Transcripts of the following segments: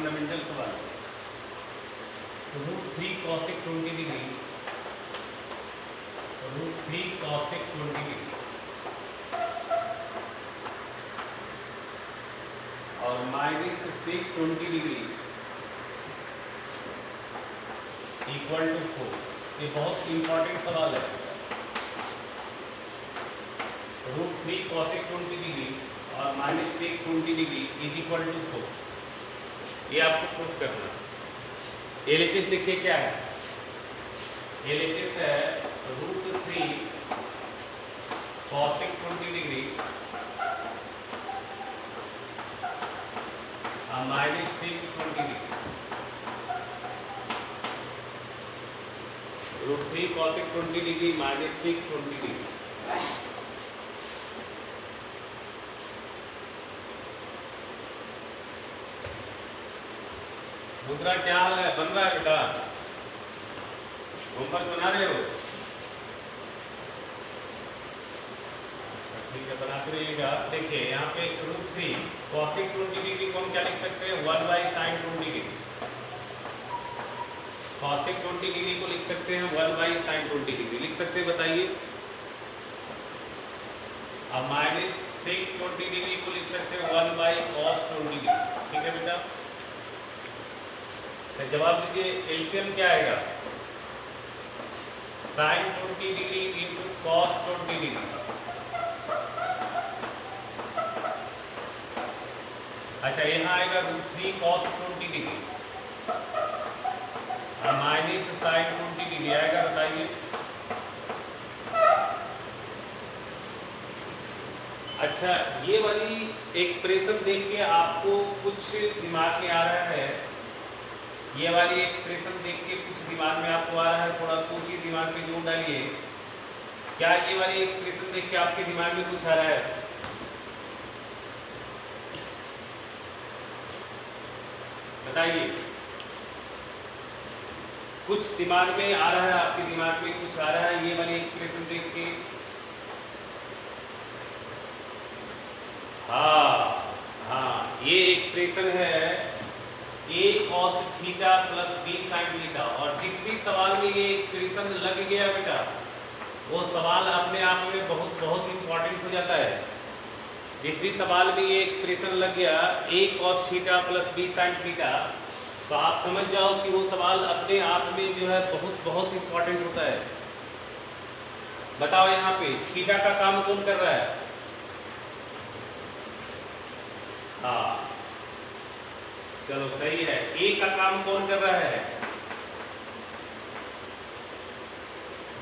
Fundamental सवाल। √3 cosec 20 degree, √3 cosec 20 degree और -sec 20 degree equal to 4। ये बहुत इंपॉर्टेंट सवाल है। √3 cosec 20 डिग्री और -sec 20 degree is equal to 4। ये आपको प्रूफ करना। LHS देखिए क्या है। LHS है √3 cosec 20 डिग्री और -sec 20 degree. √3 cosec 20 degree -sec 20 degree. मुद्रा क्या हाल है? बन रहा है बेटा? होमवर्क बना रहे हो? ठीक है, बनाते रहिएगा। देखिए यहाँ पे √3 cosec 20 डिग्री को हम क्या लिख सकते हैं? 1/sin 20 degree. cosec 20 डिग्री को लिख सकते हैं 1/sin 20 डिग्री। लिख सकते हैं, बताइए। अब -sec 20 डिग्री को लिख सकते हैं 1/cos 20 डिग्री। ठीक है बेटा? तो जवाब दीजिए, एलसीएम क्या आएगा? sin 20 degree into cos 20 degree. अच्छा, यहाँ आएगा √3 cos 20 डिग्री और -sin 20 डिग्री आएगा, बताइए। अच्छा, ये वाली एक्सप्रेशन देख के आपको कुछ दिमाग में आ रहा है? ये वाली एक्सप्रेशन देख के कुछ दिमाग में आपको आ रहा है? थोड़ा सोचिए, दिमाग में जोर डालिए। क्या ये वाली एक्सप्रेशन देख के आपके दिमाग में कुछ आ रहा है? बताइए। कुछ दिमाग में आ रहा है? आपके दिमाग में कुछ आ रहा है ये वाली एक्सप्रेशन देख के? हाँ, ये एक्सप्रेशन है a cos theta plus b sin theta. और जिस भी सवाल में ये एक्सप्रेशन लग गया बेटा, वो सवाल अपने आप में बहुत बहुत इंपॉर्टेंट हो जाता है। जिस भी सवाल में ये एक्सप्रेशन लग गया a cos theta plus b sin theta, तो आप समझ जाओ कि वो सवाल अपने आप में जो है बहुत बहुत इंपॉर्टेंट होता है। बताओ, यहाँ पे थीटा का काम कौन कर रहा है? हाँ, चलो सही है। ए का काम कौन कर रहा है?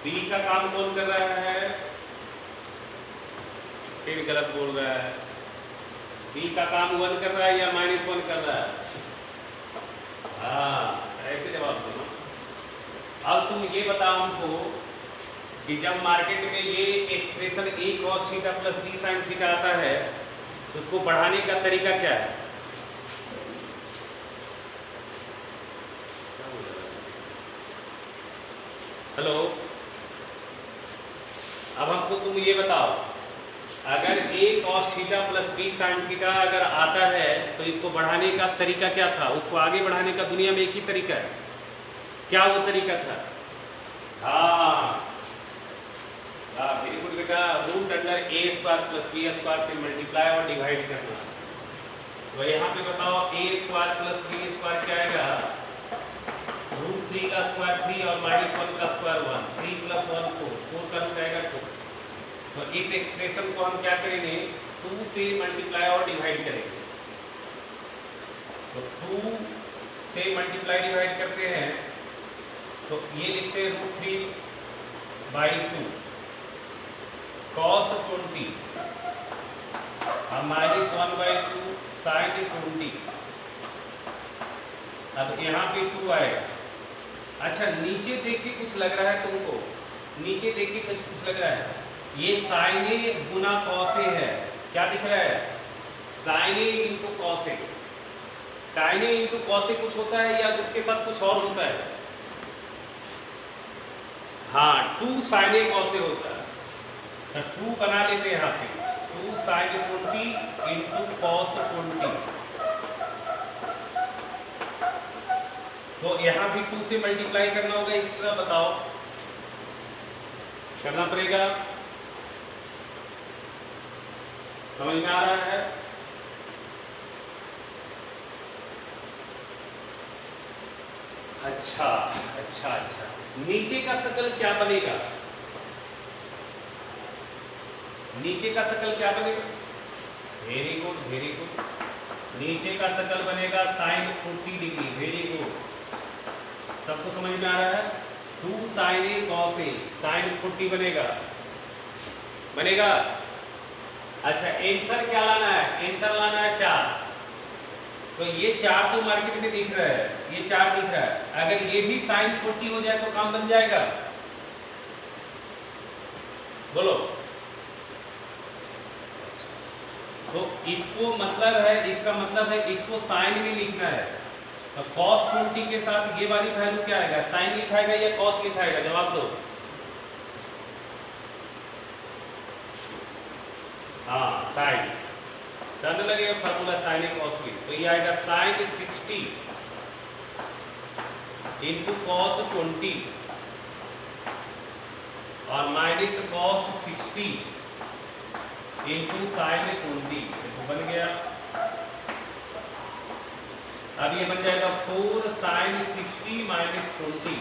बी का काम कौन कर रहा है? फिर गलत बोल रहा है। बी का काम 1 कर रहा है या -1 कर रहा है? हाँ, ऐसे जवाब दो। अब तुम ये बताओ हमको कि जब मार्केट में ये expression a cos theta plus b sin theta आता है, तो उसको बढ़ाने का तरीका क्या है? हेलो, अब हमको तुम ये बताओ, अगर a cos theta plus b sin theta अगर आता है तो इसको बढ़ाने का तरीका क्या था? उसको आगे बढ़ाने का दुनिया में एक ही तरीका है। क्या वो तरीका था? हाँ, वेरी गुड बेटा। √a² प्लस b² से मल्टीप्लाई और डिवाइड करना। तो यहाँ पे बताओ, a² प्लस b² क्या आएगा? √3 का स्क्वायर 3 और -1 का स्क्वायर 1। 3 + 1 4, 4 का रूट आएगा 2। तो इस एक्सप्रेशन को हम क्या करेंगे? 2 से मल्टीप्लाई और डिवाइड करेंगे। तो 2 से मल्टीप्लाई डिवाइड करते हैं तो ये लिखते हैं √3/2 cos 20 और -1/2 sin 20। अब यहाँ पे 2 आएगा। अच्छा, नीचे देख के कुछ लग रहा है तुमको? नीचे देख के कुछ लग रहा है? ये sin a Guna cos a है। क्या दिख रहा है? sin a into cos a। sin a into cos a कुछ होता है या उसके साथ कुछ और होता है? हाँ, 2 sin a cos a होता है। तो 2 बना लेते हैं यहाँ पे। 2 sin 20 इंटू cos 20। तो यहाँ भी 2 से मल्टीप्लाई करना होगा एक्स्ट्रा, बताओ करना पड़ेगा। समझ में आ रहा है? अच्छा अच्छा अच्छा, नीचे का शकल क्या बनेगा? नीचे का शकल क्या बनेगा? Very good very good. नीचे का शकल बनेगा साइन 40 डिग्री। वेरी गुड, सबको समझ में आ रहा है? 2 sin A cos A, sine 40 बनेगा, बनेगा। अच्छा, आंसर क्या लाना है? आंसर लाना है 4। तो ये 4 तो मार्केट में दिख रहा है, ये 4 दिख रहा है। अगर ये भी साइन 40 हो जाए तो काम बन जाएगा। बोलो। तो इसको मतलब है, इसका मतलब है इसको साइन में लिखना है। तो cos 20 के साथ ये वाली वैल्यू क्या आएगा? साइन लिखाएगा या cos लिखाएगा? जवाब दो। हाँ, साइन। डन लगेगा फॉर्मूला साइन ए cos b। तो ये आएगा साइन 60 इंटू cos 20 और माइनस cos 60 इंटू साइन 20। देखो बन गया। अब ये बन जाएगा 4 sine 60 minus 20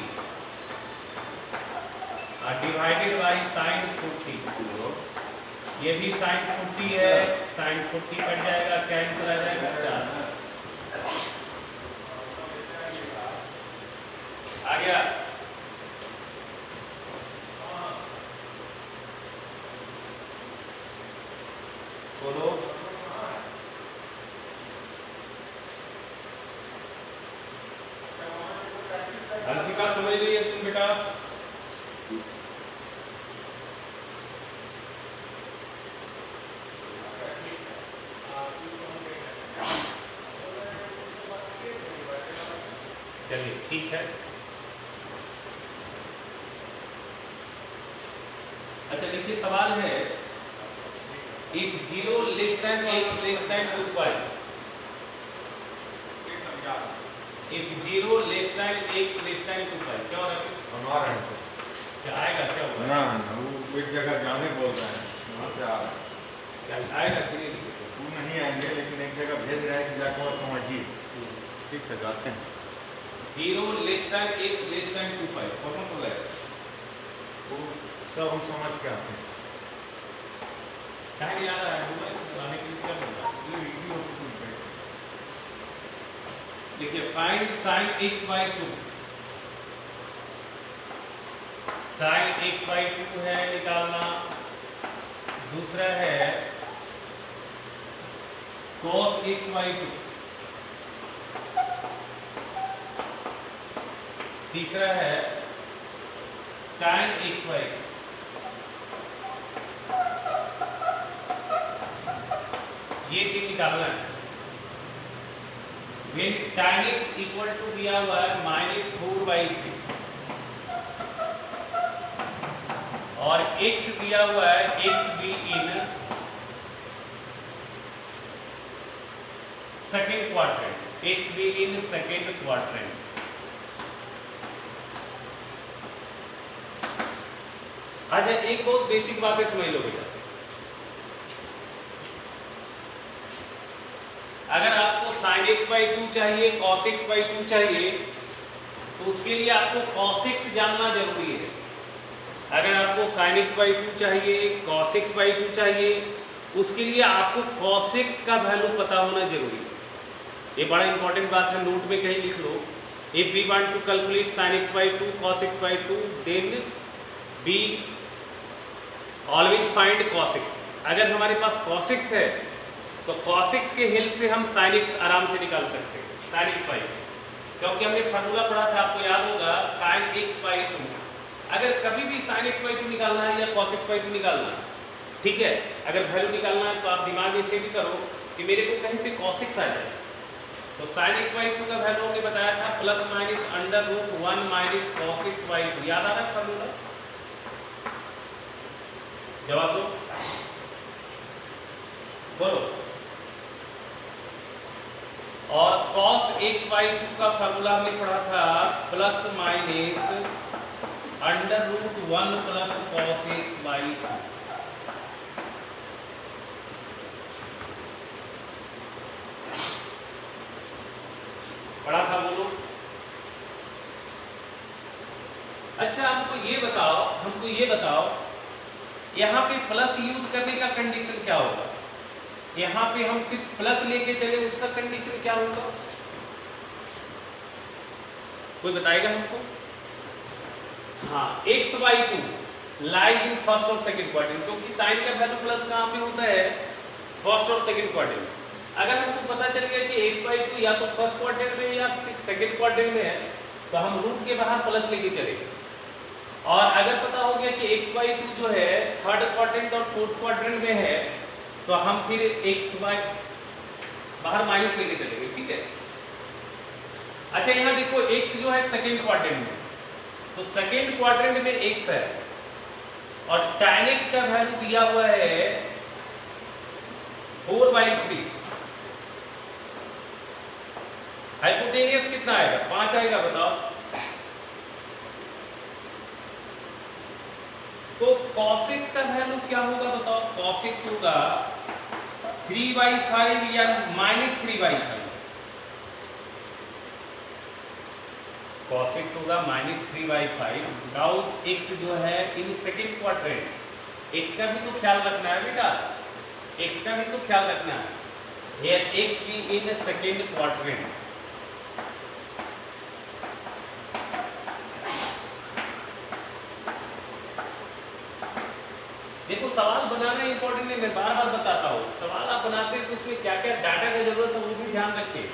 divided by sine 40। ये भी साइन 40 है, साइन 40 कट जाएगा, कैंसिल आ जाएगा 4। आ गया? बोलो। हंसिका समझ रही है तुम बेटा? चलिए ठीक है। अच्छा देखिए, सवाल है if 0 less than x less than 2pi, if 0 less than x less than 2pi, क्या हो रहा है? हमारा है क्या आएगा? क्या होगा? ना वो एक जगह जाने बोल रहे हैं, वहाँ से आ रहा है। क्या आएगा कि नहीं? वो नहीं आएंगे, लेकिन एक जगह भेज रहे हैं कि जाकर और समझिए। ठीक है, जाते हैं। 0 less than x less than 2pi कौन बोला है? वो सब हम समझ के आते हैं। क्या नहीं आ रहा है? मैं समझाने के लिए क्या बोला? ये इजी होता है। देखिए, find sin x by 2। sin x by 2 है निकालना। दूसरा है cos x by 2। तीसरा है tan x by 2। ये 3 निकालना है। when tan x equal to दिया हुआ है -4/3 और x दिया हुआ है x भी इन सेकेंड क्वाड्रेंट, x भी इन सेकेंड क्वाड्रेंट। अच्छा, एक बहुत बेसिक बात है, समझ लो बेटा। अगर आपको sin x by 2 चाहिए, cos x by 2 चाहिए, तो उसके लिए आपको cos x जानना जरूरी है। अगर आपको sin x by 2 चाहिए, cos x by 2 चाहिए, उसके लिए आपको cos x का वैल्यू पता होना जरूरी है। ये बड़ा इंपॉर्टेंट बात है, नोट में कहीं लिख लो। If we want to calculate sin x by 2, cos x by 2, then we always find cos x। अगर हमारे पास cos x है तो cos x के हेल्प से हम sin x आराम से निकाल सकते हैं, sin x by 2, क्योंकि हमने फार्मूला पढ़ा था, आपको याद होगा, sin x by 2। अगर कभी भी sin x by 2 निकालना है या cos x by 2 निकालना है, ठीक है, अगर वैल्यू निकालना है तो आप दिमाग में से भी करो कि मेरे को कहीं से cos x आ जाए। तो sin x by 2 का वैल्यू हमने बताया था +-√1 - cos x by 2। याद आ रहा है फार्मूला? जवाब दो, बोलो। और cos x/2 का फार्मूला हमने पढ़ा था plus minus √1 plus cos x/2। पढ़ा था, बोलो। अच्छा हमको ये बताओ यहाँ पे प्लस यूज करने का कंडीशन क्या होगा? यहाँ पे हम सिर्फ प्लस लेके चले, उसका कंडीशन क्या होगा? कोई बताएगा हमको? हाँ, x/2 लाइज इन फर्स्ट और सेकंड क्वाड्रेंट, क्योंकि साइन का वैल्यू प्लस कहाँ पे होता है? फर्स्ट और सेकंड क्वाड्रेंट। अगर हमको पता चल गया कि x/2 या तो फर्स्ट क्वाड्रेंट में या सेकंड क्वाड्रेंट में है, तो हम रूट के बाहर प्लस लेके चलेंगे। और अगर पता हो गया कि x/2 जो है थर्ड क्वाड्रेंट और फोर्थ क्वाड्रेंट में है, तो हम फिर बाहर माइनस लेके चलेंगे, ठीक है। अच्छा यहाँ देखो x जो है सेकंड क्वाड्रेंट में, तो सेकंड क्वाड्रेंट में x है और tan x का वैल्यू दिया हुआ है 4/3। हाइपोटेनियस कितना आएगा? 5 आएगा, बताओ। तो cos x का वैल्यू क्या होगा बताओ? cos x होगा 3/5 या -3/5। cos x होगा -3/5। डाउट x जो है इन सेकंड क्वाड्रेंट, x का भी तो ख्याल रखना है बेटा, x का भी तो ख्याल रखना है। Here x भी इन सेकंड क्वाड्रेंट। देखो सवाल बनाना इंपॉर्टेंट है, मैं बार बार बताता हूँ। सवाल आप बनाते हैं तो उसमें क्या क्या डाटा की जरूरत है वो भी ध्यान रखें।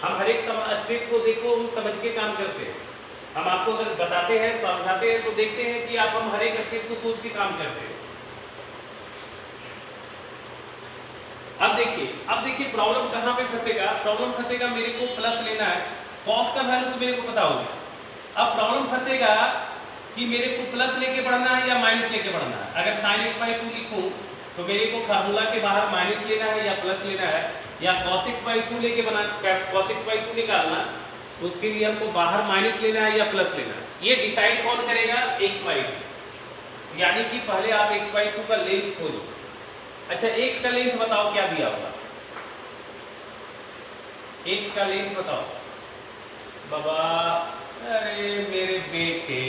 हम हर एक स्टेप को देखो हम समझ के काम करते हैं। हम आपको अगर बताते हैं समझाते हैं तो देखते हैं कि आप हम हर एक स्टेप को सोच के काम करते हैं। अब देखिए प्रॉब्लम कहाँ पे फंसेगा? प्रॉब्लम फंसेगा मेरे को प्लस लेना है, कॉस का वैल्यू तो मेरे को पता होगा। अब प्रॉब्लम फंसेगा कि मेरे को प्लस लेके पढ़ना है या माइनस लेके पढ़ना है। अगर sin x/2 लिखूं तो मेरे को फार्मूला के बाहर माइनस लेना है या प्लस लेना है, या cos x/2 लेके cos x/2 निकालना, तो उसके लिए हमको बाहर माइनस लेना है या प्लस लेना है। ये डिसाइड कौन करेगा? x/2। यानी कि पहले आप x/2 का लेंथ खोलो। अच्छा x का लेंथ बताओ क्या दिया होगा? x का लेंथ बताओ बाबा। अरे मेरे बेटे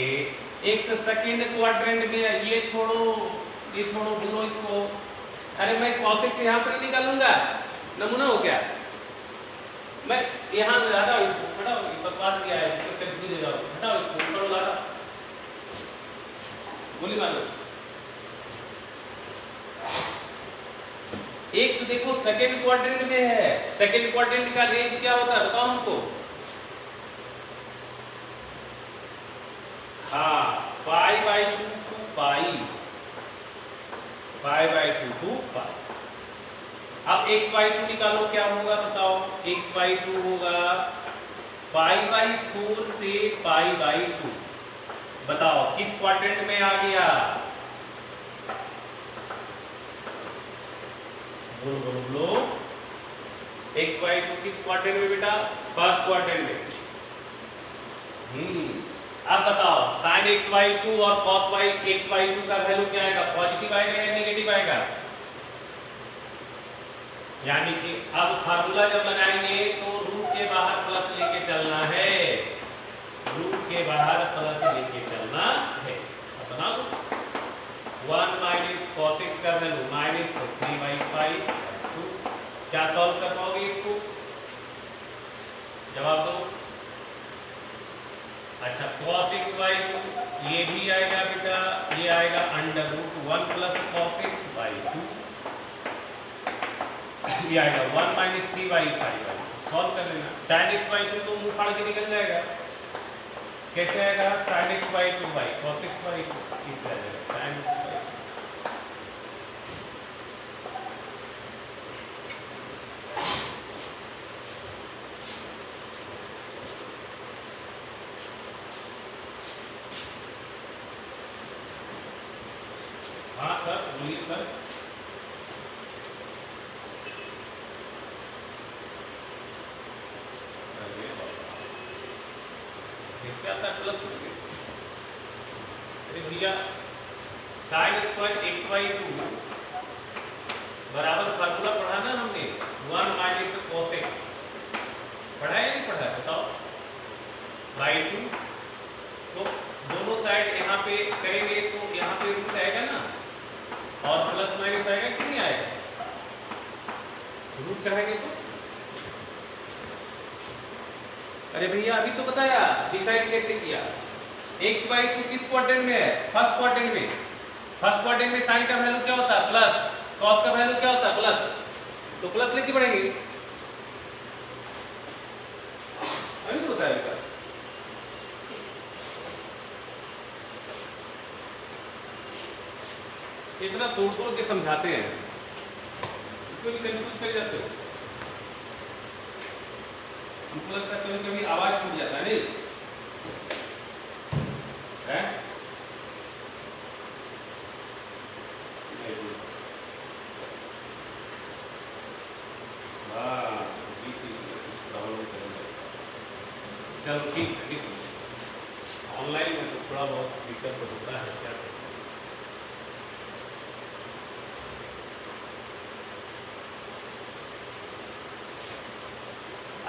x सेकंड क्वाड्रेंट में है, ये छोड़ो बोलो इसको। अरे मैं cos x यहाँ से निकालूंगा, नमूना हो क्या? मैं यहाँ से हटाओ इसको, हटाओ, बकवास किया है, इसको कंफ्यूज हो जाओ, हटाओ इसको, ऊपर ला दो, गोली मारो। x देखो सेकंड क्वाड्रेंट में है, सेकंड क्वाड्रेंट का रेंज क्या होता है बताओ हमको? हाँ, π/2 to π/2 to π। अब x/2 निकालो क्या होगा बताओ? x/2 होगा π/4 से π/2। बताओ किस क्वाड्रेंट में आ गया? बोलो x/2 किस क्वाड्रेंट में बेटा? फर्स्ट क्वाड्रेंट में। अब बताओ sin x/2 और cos x/2 का वैल्यू क्या आएगा? पॉजिटिव आएगा या नेगेटिव आएगा? यानी कि अब फार्मूला जब लगाएंगे तो रूट के बाहर प्लस लेके चलना है, रूट के बाहर प्लस लेके चलना है। अब बना दो 1 माइनस cos x का वैल्यू माइनस 3/5। क्या सॉल्व कर पाओगे इसको? जवाब दो। अच्छा cos x/2 ये भी आएगा बेटा, ये आएगा √1 प्लस cos x/2, ये आएगा 1 माइनस 3/5। सॉल्व कर लेना। tan x/2 तो मुंह फाड़ के निकल जाएगा। कैसे आएगा? sin x/2 cos x/2 इससे आ जाएगा tan x/2। हाँ सर बोलिए सर। कैसे आता है प्लस में कैसे? अरे भैया साइन स्क्वायर एक्स बाई 2 बराबर फार्मूला पढ़ा ना हमने 1 माइनस cos x पढ़ा है नहीं पढ़ा है बताओ बाई 2। तो दोनों साइड यहाँ पे करेंगे तो यहाँ पे रूट आएगा ना और प्लस माइनस आएगा कि नहीं आएगा? रूट चढ़ाएंगे तो अरे भैया अभी तो बताया डिसाइड कैसे किया। x बाई 2 किस क्वाड्रेंट में है? फर्स्ट क्वाड्रेंट में। फर्स्ट क्वाड्रेंट में साइन का वैल्यू क्या होता है? प्लस। कॉस का वैल्यू क्या होता है? प्लस। तो प्लस लेके बढ़ेंगे। अभी तो बताया विकास। इतना तोड़ तोड़ के समझाते हैं इसमें भी कंफ्यूज कर जाते हो। हमको लगता है कभी कभी आवाज छूट जाता है नहीं है? चलो ठीक है ठीक है। ऑनलाइन में तो थोड़ा बहुत दिक्कत तो होता है क्या करें।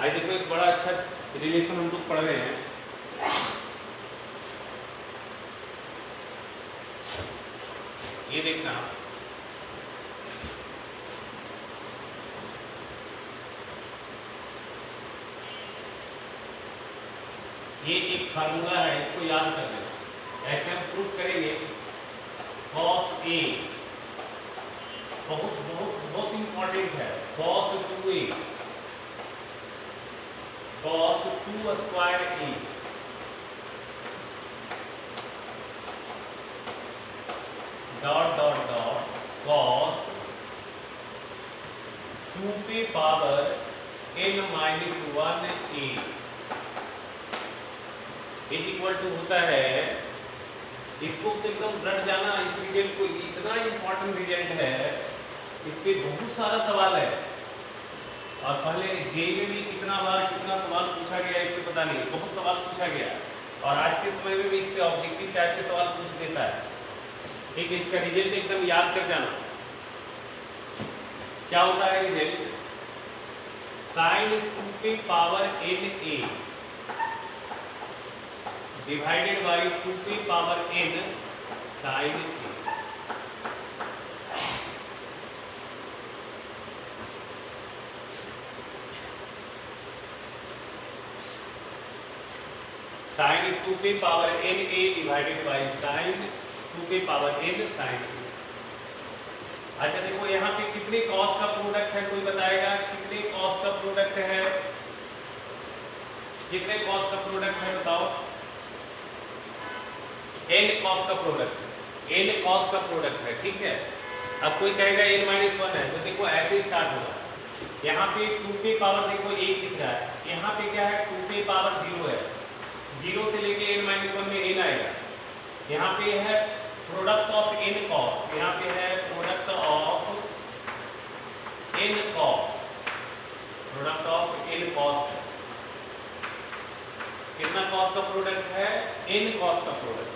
आज देखो एक बड़ा अच्छा रिलेशन हम लोग पढ़ रहे हैं। ये देखना ये एक फार्मूला है इसको याद कर लेना। ऐसे हम प्रूफ करेंगे cos A बहुत बहुत बहुत इंपॉर्टेंट है। cos 2A cos 2 square A dot dot dot cos 2 पे power n minus 1 A is equal to होता है। इसको तो एकदम रट जाना। इस रिजल्ट को इतना इंपॉर्टेंट रिजल्ट है इस पे बहुत सारा सवाल है और पहले जेई में भी कितना बार कितना सवाल पूछा गया इस पे पता नहीं। बहुत सवाल पूछा गया और आज के समय में भी इस पे ऑब्जेक्टिव टाइप के सवाल पूछ देता है। ठीक है इसका रिजल्ट एकदम याद कर जाना। क्या होता है रिजल्ट? साइन 2 पे power n A divided by 2 पे power n sine A। Sine 2 पे power n A divided by sine 2 पे पावर n साइन A। अच्छा देखो यहाँ पे कितने कॉस का प्रोडक्ट है कोई बताएगा? कितने कॉस का प्रोडक्ट है? कितने कॉस का प्रोडक्ट है बताओ? n कॉस का प्रोडक्ट है। n कॉस का प्रोडक्ट है ठीक है। अब कोई कहेगा n माइनस 1 है तो देखो ऐसे ही स्टार्ट होगा। यहाँ पे 2 पे पावर देखो 1 दिख रहा है। यहाँ पे क्या है? 2 पे पावर 0 है। 0 से लेके n माइनस 1 में n आएगा। यहाँ पे है प्रोडक्ट ऑफ n कॉस। यहाँ पे है product of n cos. Product of n cos है। कितना कॉस का प्रोडक्ट है? n कॉस का प्रोडक्ट।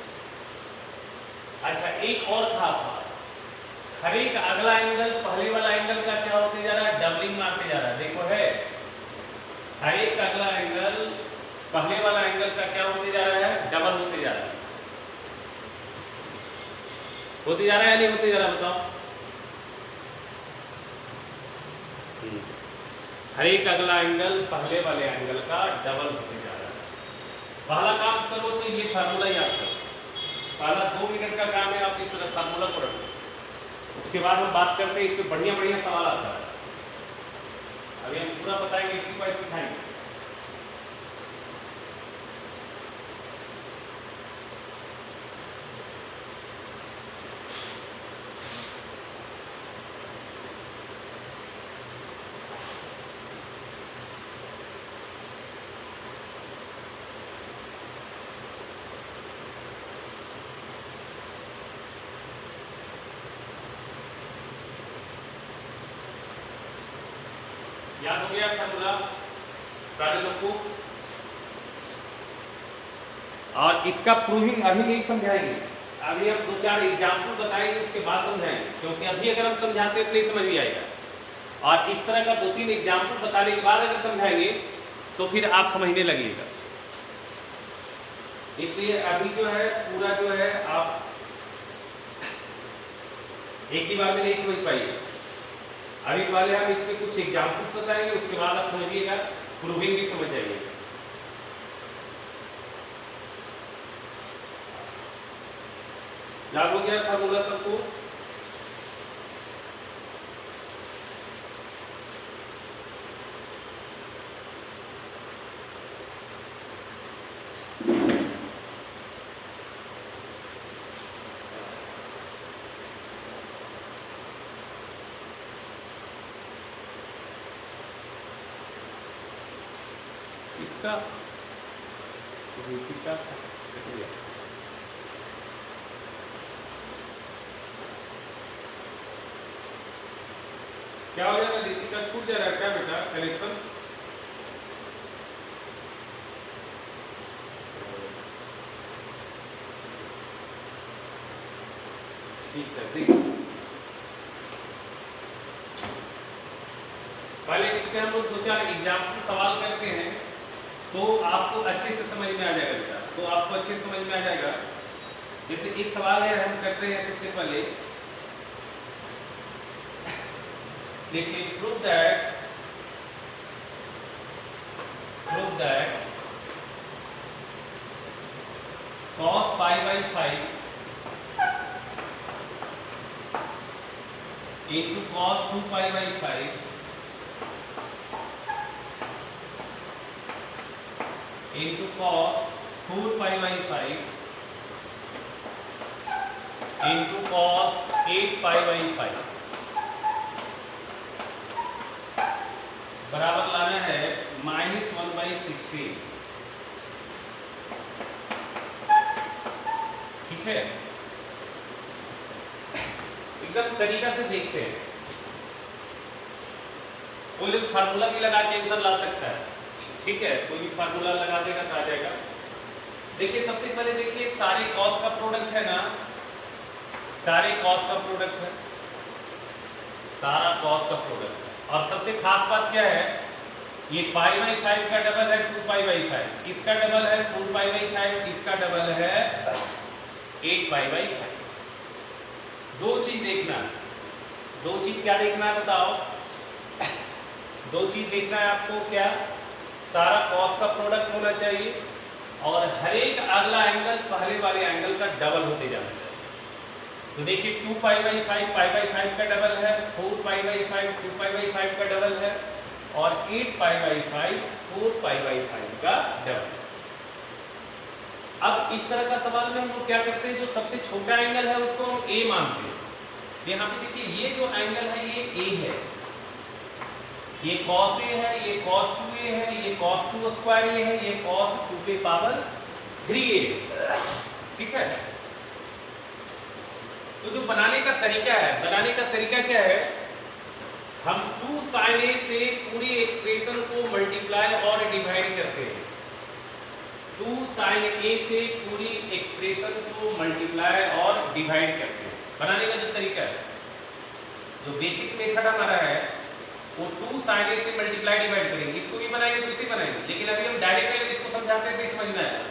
अच्छा एक और खास बात, हर एक अगला एंगल पहले वाला एंगल का क्या होते जा रहा है? डबलिंग मारते जा रहा है। देखो है हर एक अगला एंगल पहले वाला एंगल का क्या होते जा रहा है? डबल होते जा रहा है। होते जा रहा है या नहीं होते जा रहा बताओ? हर एक अगला एंगल पहले वाले एंगल का डबल होते जा रहा है। पहला काम करो तो ये फार्मूला याद करो। पहला 2 मिनट का काम है आप इस फार्मूला को रखो। उसके बाद हम बात करते हैं इस पे बढ़िया बढ़िया सवाल आता है। अभी हम पूरा बताएंगे इसी को सिखाएंगे। याद हो गया फार्मूला सारे लोग को? और इसका प्रूविंग अभी नहीं समझाएंगे, अभी हम 2-4 एग्जाम्पल बताएंगे उसके बाद समझाएंगे, क्योंकि अभी अगर हम समझाते हैं तो नहीं समझ में आएगा, और इस तरह का 2-3 एग्जाम्पल बताने के बाद अगर समझाएंगे तो फिर आप समझने लगेगा। इसलिए अभी जो है पूरा जो है आप एक ही बार में नहीं समझ पाइए। अभी वाले हम इसमें कुछ एग्जाम्पल्स बताएंगे, उसके बाद आप समझिएगा, प्रूविंग भी समझ जाइएगा। याद हो गया फार्मूला सबको? इसका क्या हो जाएगा? दीपिका छूट जा रहा है क्या बेटा कनेक्शन? ठीक है, देखिए पहले इसके हम लोग 2-4 एग्जाम्पल सवाल करते हैं तो आपको अच्छे से समझ में आ जाएगा बेटा, तो आपको अच्छे से समझ में आ जाएगा। जैसे एक सवाल है हम करते हैं सबसे पहले, देखिए prove that cos π/5 into cos 2π/5 into cos 4π/5 into cos 8π/5 बराबर लाना है -1/16। ठीक है, एकदम तरीका से देखते हैं। कोई लोग फार्मूला भी लगा के आंसर ला सकता है, ठीक है, कोई भी फार्मूला लगा देगा तो आ जाएगा। देखिए सबसे पहले देखिए सारे कॉस का प्रोडक्ट है ना, सारे कॉस का प्रोडक्ट है, सारा कॉस का प्रोडक्ट है। और सबसे खास बात क्या है, ये π/5 का डबल है 2π/5, इसका डबल है 4π/5, इसका डबल है 8π/5। दो चीज देखना है, दो चीज क्या देखना है बताओ? दो चीज देखना है आपको, क्या? सारा कॉस का प्रोडक्ट होना चाहिए और हर एक अगला एंगल पहले वाले एंगल का डबल होते जाना चाहिए। तो देखिए 2π/5 π/5 का डबल है, 4π/5 2π/5 का डबल है और 8π/5 4π/5 का डबल। अब इस तरह का सवाल में हम लोग क्या करते हैं, जो सबसे छोटा एंगल है उसको हम a मानते हैं। तो यहाँ पे देखिए ये जो एंगल है ये a है, ये cos a है, ये cos 2a है, ये cos 2 स्क्वायर a है, ये cos 2p/3a है। ठीक है, तो जो बनाने का तरीका है, बनाने का तरीका क्या है, हम 2 sin a से पूरी एक्सप्रेशन को मल्टीप्लाई और डिवाइड करते हैं। 2 sin a से पूरी एक्सप्रेशन को मल्टीप्लाई और डिवाइड करते हैं। बनाने का जो तरीका है, जो बेसिक मेथड हमारा है वो 2 sin a से मल्टीप्लाई डिवाइड करेंगे। इसको भी बनाएंगे तो इसे बनाएंगे, लेकिन अभी हम डायरेक्ट अगर इसको समझाते हैं तो समझ में आएगा,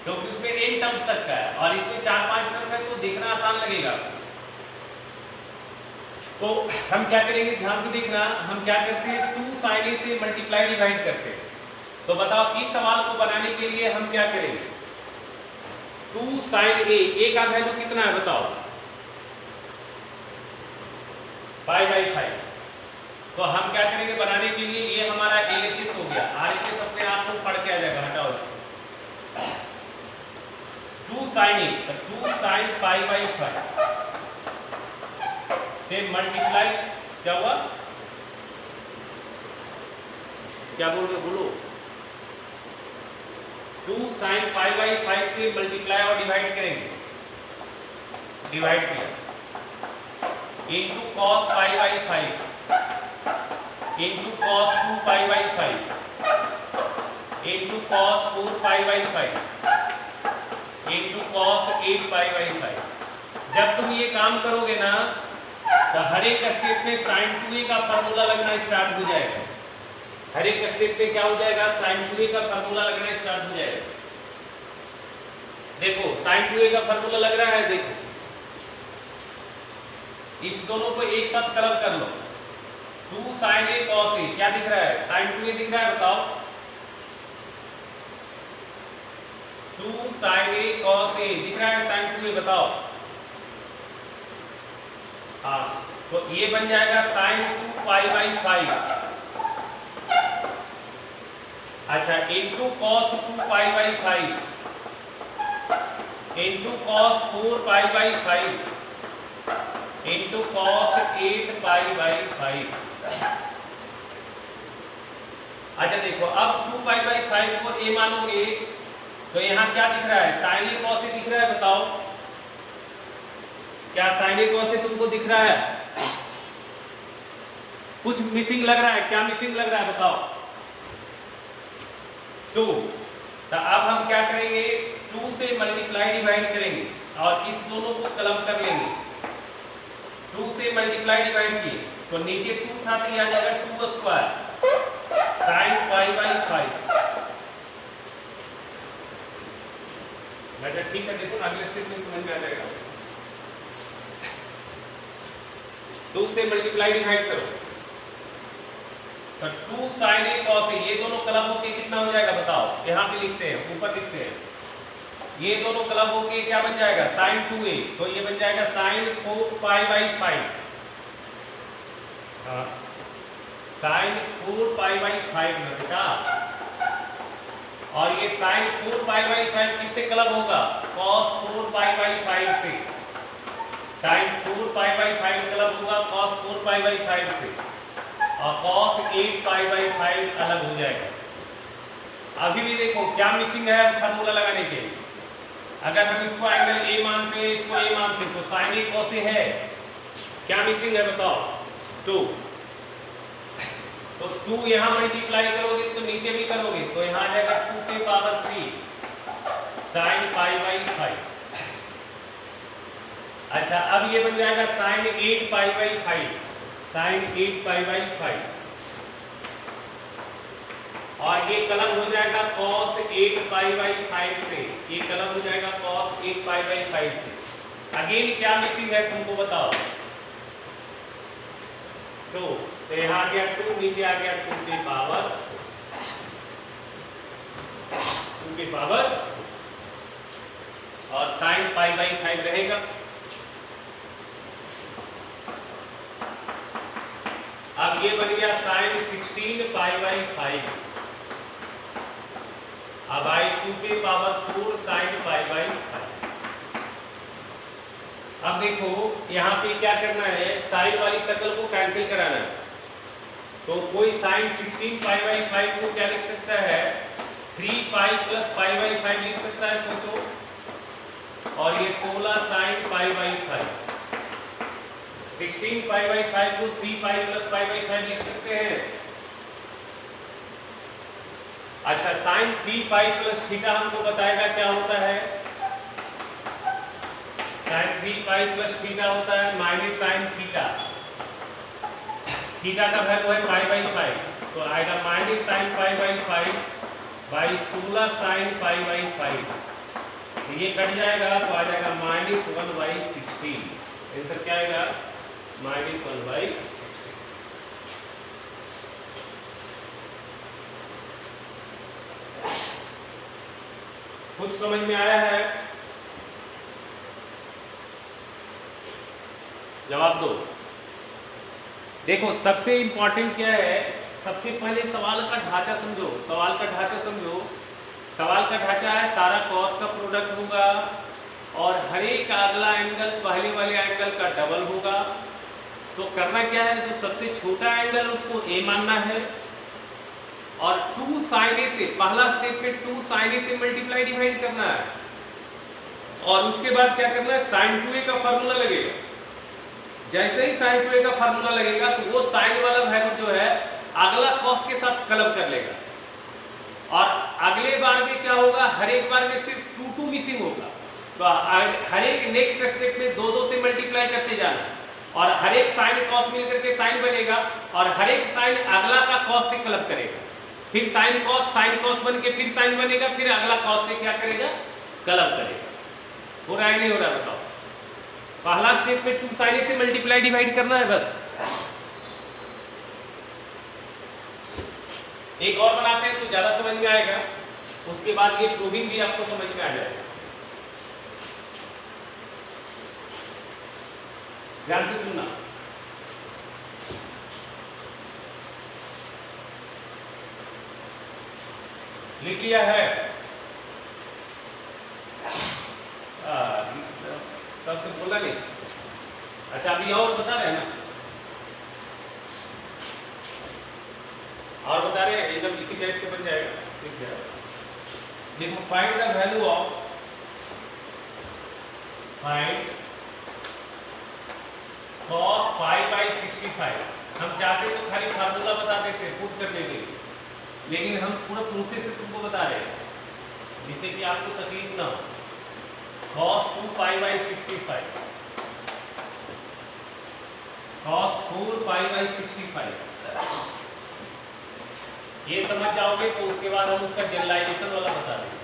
क्योंकि उसमें n टर्म्स तक का है और इसमें 4-5 टर्म है तो देखना आसान लगेगा। तो हम क्या करेंगे, ध्यान से देखना, हम क्या करते हैं 2 sin a से मल्टीप्लाई डिवाइड करते हैं। तो बताओ इस सवाल को बनाने के लिए हम क्या करेंगे, 2 sin a का वैल्यू कितना है बताओ, π/5। तो हम क्या करेंगे बनाने के लिए, ये हमारा LHS हो गया, RHS अपने आप को पढ़ के आ जाएगा, हटाओ इसको। 2 sin a, 2 sin π/5 से मल्टीप्लाई क्या हुआ, क्या बोल रहे बोलो, 2 sin π/5 से मल्टीप्लाई और डिवाइड करेंगे, डिवाइड किया, into cos π/5 into cos 2π/5 into cos 4π/5 into cos 8 pi by 5। जब तुम ये काम करोगे ना तो हर एक स्टेप में साइन 2a का फार्मूला लगना स्टार्ट हो जाएगा। हर एक स्टेप पे क्या हो जाएगा, साइन 2a का फार्मूला लगना स्टार्ट हो जाएगा। देखो साइन 2a का फार्मूला लग रहा है, देखो इस दोनों को एक साथ क्लब कर लो। 2 sin a cos a क्या दिख रहा है, sin 2a दिख रहा है, बताओ। 2 sin a cos a दिख रहा है, sin 2a बताओ। हाँ तो ये बन जाएगा sin 2 पाई बाई 5। अच्छा into cos 2 pi by 5 into cos 4 pi by 5 into cos 8 pi by 5। अच्छा देखो अब 2 पाई बाई 5 को a मानोगे तो यहाँ क्या दिख रहा है, sin a cos a दिख रहा है, बताओ क्या sin a cos a तुमको दिख रहा है? कुछ मिसिंग लग रहा है, क्या मिसिंग लग रहा है बताओ? 2। तो अब हम क्या करेंगे, 2 से मल्टीप्लाई डिवाइड करेंगे और इस दोनों को क्लब कर लेंगे। 2 से मल्टीप्लाई डिवाइड किए तो नीचे 2 था तो ये आ जाएगा 2 स्क्वायर साइन पाई बाई 5। अच्छा ठीक है, देखो अगले स्टेप में समझ में आ जाएगा। 2 से मल्टीप्लाई डिवाइड करो तो 2 sin a cos a, ये दोनों क्लब होके कितना हो जाएगा बताओ? यहाँ पे लिखते हैं, ऊपर लिखते हैं, ये दोनों क्लब होके क्या बन जाएगा, sin 2a। तो ये बन जाएगा sin 4 pi by 5। sin 4 pi by 5 ना बेटा, और ये sin 4 पाई बाई 5 किससे क्लब होगा, cos 4 पाई बाई 5 से। sin 4 पाई बाई 5 क्लब होगा cos 4 पाई बाई 5 से, और cos 8 पाई बाई 5 अलग हो जाएगा। अभी भी देखो क्या मिसिंग है फार्मूला लगाने के लिए। अगर हम इसको एंगल a मानते हैं, इसको a मानते हैं तो sin a cos a है, क्या मिसिंग है बताओ? 2। तो 2 यहाँ मल्टीप्लाई करोगे तो नीचे भी करोगे तो यहाँ आ जाएगा 2 के पावर 3 sin पाई बाई 5। अच्छा अब ये बन जाएगा sin 8 pi by 5 sin 8 pi by 5, और ये कलम हो जाएगा cos 8 पाई बाई 5 से। ये कलम हो जाएगा cos 8 पाई बाई 5 से। अगेन क्या मिसिंग है तुमको बताओ? 2। तो यहाँ आ गया 2, नीचे आ गया 2 के पावर 2 के पावर, और sin पाई बाई 5 रहेगा। अब ये बन गया sin 16 पाई बाई 5। अब आई 2 के पावर 4 sin पाई बाई 5। अब देखो यहाँ पे क्या करना है, साइन वाली सर्कल को कैंसिल कराना है। तो कोई sin 16 पाई बाई 5 को क्या लिख सकता है, 3 पाई प्लस पाई बाई 5 लिख सकता है, सोचो। और ये 16 sin pi by 5। 16 pi by 5 को 3 पाई प्लस पाई बाई 5 लिख सकते हैं। अच्छा sin 3 पाई प्लस थीटा हमको बताएगा क्या होता है, sin 3 पाई प्लस थीटा होता है माइनस sin थीटा। थीटा का वैल्यू है पाई बाई 5, तो आएगा minus sin pi by 5 by 16 sin pi by 5। ये कट जाएगा तो आ जाएगा -1 बाई 16। आंसर क्या आएगा, -1 बाई 16। कुछ समझ में आया है? जवाब दो। देखो सबसे इंपॉर्टेंट क्या है, सबसे पहले सवाल का ढांचा समझो। सवाल का ढांचा समझो। सवाल का ढांचा है सारा कॉस का प्रोडक्ट होगा और हर एक अगला एंगल पहले वाले एंगल का डबल होगा। तो करना क्या है, जो सबसे छोटा एंगल उसको ए मानना है और 2 sin a से, पहला स्टेप पे 2 sin a से मल्टीप्लाई डिवाइड करना है और उसके बाद क्या करना है, sin 2a का फार्मूला लगेगा। जैसे ही sin 2a का फार्मूला लगेगा तो वो sin वाला वैल्यू जो है अगला cos के साथ क्लब कर लेगा और अगले बार में क्या होगा, हर एक बार में सिर्फ 2 मिसिंग होगा। तो हर एक नेक्स्ट स्टेप में 2 से मल्टीप्लाई करते जाना, और हर एक साइन कॉस मिल करके साइन बनेगा, और हर एक साइन अगला का कॉस से क्लब करेगा, फिर साइन कॉस बन के फिर साइन बनेगा, फिर अगला कॉस से क्या करेगा, क्लब करेगा। हो रहा है नहीं हो रहा बताओ? पहला स्टेप में 2 साइन से मल्टीप्लाई डिवाइड करना है बस। एक और बनाते हैं तो ज्यादा समझ में आएगा, उसके बाद ये प्रूविंग भी आपको समझ में आ जाएगा। ध्यान से सुनना। लिख लिया है? तब तो बोला नहीं। अच्छा अभी और बता रहे हैं ना, और बता रहे हैं, एकदम इसी टाइप से बन जाएगा, सीख जाएगा। देखो find the value of, find cos π/65। हम चाहते तो खाली फार्मूला बता देते पुट करने के लिए, लेकिन हम पूरा प्रोसेस से तुमको बता रहे हैं जिससे कि आपको तकलीफ ना हो। cos 2π/65, cos 4π/65 ये समझ जाओगे तो उसके बाद हम उसका जनरलाइजेशन वाला बता देंगे।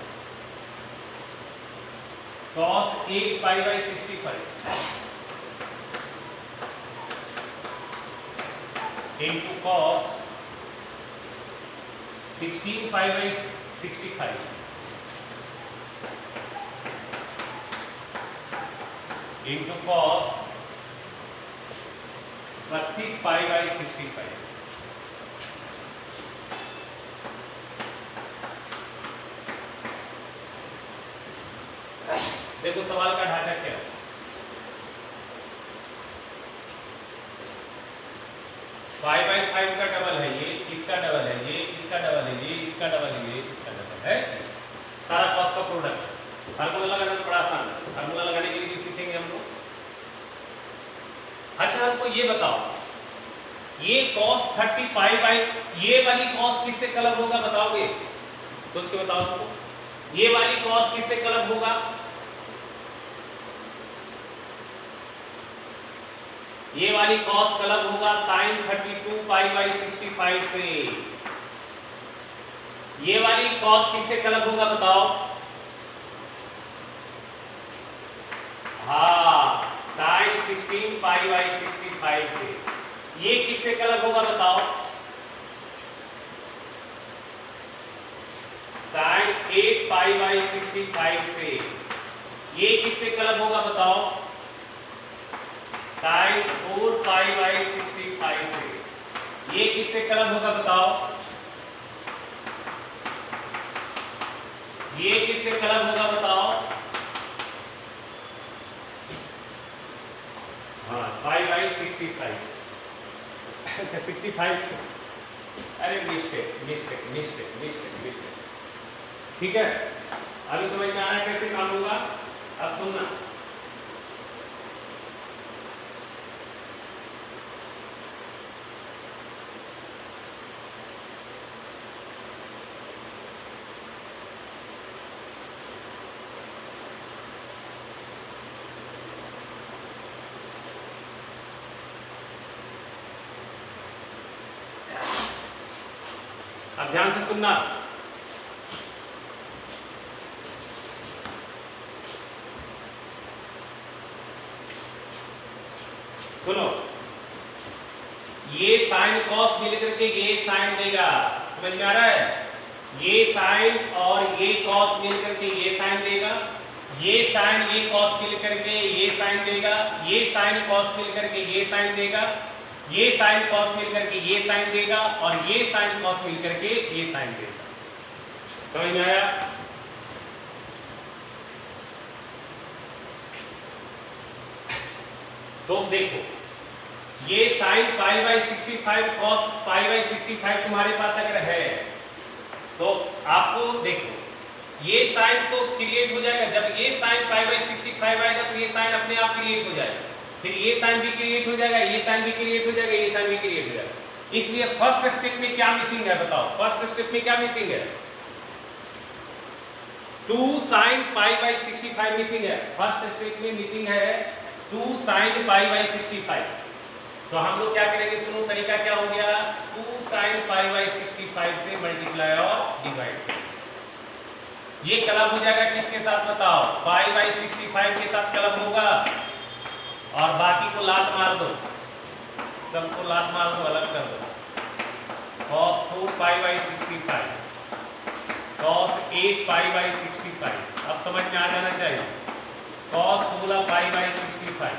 cos 8π/65 into cos 16π/65 into cos 32π/65। देखो सवाल का ढांचा क्या है। फाइव बाई फाइव का डबल है ये, इसका डबल है ये, इसका डबल है ये, इसका डबल है ये, इसका डबल है, सारा कॉस का प्रोडक्ट। फार्मूला लगाना तो बड़ा आसान है, फार्मूला लगाने के लिए भी सीखेंगे हम लोग। अच्छा हमको ये बताओ, ये cos 35 ये वाली cos किससे क्लब होगा बताओगे? सोच के बताओ हमको, ये वाली cos किससे क्लब होगा? ये वाली cos क्लब होगा sin 32π/65 से। ये वाली cos किससे क्लब होगा बताओ? हाँ, sin 16π/65 से। ये किससे क्लब होगा बताओ? sin 8π/65 से। ये किससे क्लब होगा बताओ? sin 4π/65 से। ये किससे क्लब होगा बताओ? ये किससे क्लब होगा बताओ? हाँ, π/65। अच्छा 65, अरे मिस्टेक। ठीक है, अभी समझ में आ रहा है कैसे काम होगा? अब सुनना। अब ध्यान से सुनना। सुनो, ये साइन कॉस मिल करके ये साइन देगा, समझ में आ रहा है? ये साइन और ये कॉस मिल करके ये साइन देगा, ये साइन ये कॉस मिल करके ये साइन देगा, ये साइन कॉस मिल करके ये साइन देगा, ये साइन कॉस मिल करके ये साइन देगा, और ये साइन कॉस मिल करके ये साइन देगा। समझ में आया? तो देखो, ये साइन π/65 कॉस π/65 तुम्हारे पास अगर है तो आपको देखो ये साइन तो क्रिएट हो जाएगा। जब ये साइन π/65 आएगा तो ये साइन अपने आप क्रिएट हो जाएगा, फिर ये साइन भी क्रिएट हो जाएगा, ये साइन भी क्रिएट हो जाएगा, ये साइन भी क्रिएट हो जाएगा। इसलिए फर्स्ट स्टेप में क्या मिसिंग है बताओ? फर्स्ट स्टेप में क्या मिसिंग है? 2 sin पाई बाई 65 मिसिंग है, फर्स्ट स्टेप में मिसिंग है 2 sin पाई बाई 65। तो हम लोग क्या करेंगे, सुनो तरीका क्या हो गया, 2 sin पाई बाई 65 से मल्टीप्लाई और डिवाइड। ये क्लब हो जाएगा किसके साथ बताओ, पाई बाई 65 के साथ क्लब होगा, और बाकी को लात मार दो, सबको लात मार दो, अलग कर दो। cos 4 pi by 65, cos 8 pi by 65, अब समझ में आ जाना चाहिए। cos 16 पाई बाई 65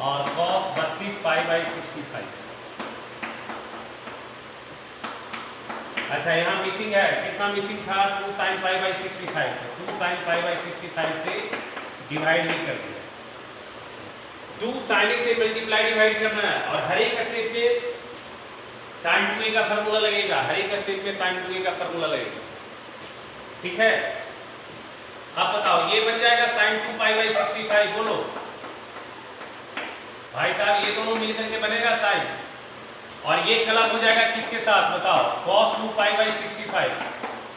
और cos 32 पाई बाई 65। अच्छा यहाँ मिसिंग है, कितना मिसिंग था, 2 sin pi by 65, 2 sin pi by 65 से डिवाइड नहीं कर दिया, 2 sin से मल्टीप्लाई डिवाइड करना है, और हर एक स्टेप पे sin 2a का फार्मूला लगेगा, हर एक स्टेप में sin 2a का फार्मूला लगेगा, ठीक है। अब बताओ ये बन जाएगा sin 2 पाई बाई 65, बोलो भाई साहब, ये दोनों मिलकर के बनेगा sin, और ये क्लब हो जाएगा किसके साथ बताओ, cos 2 पाई बाई 65,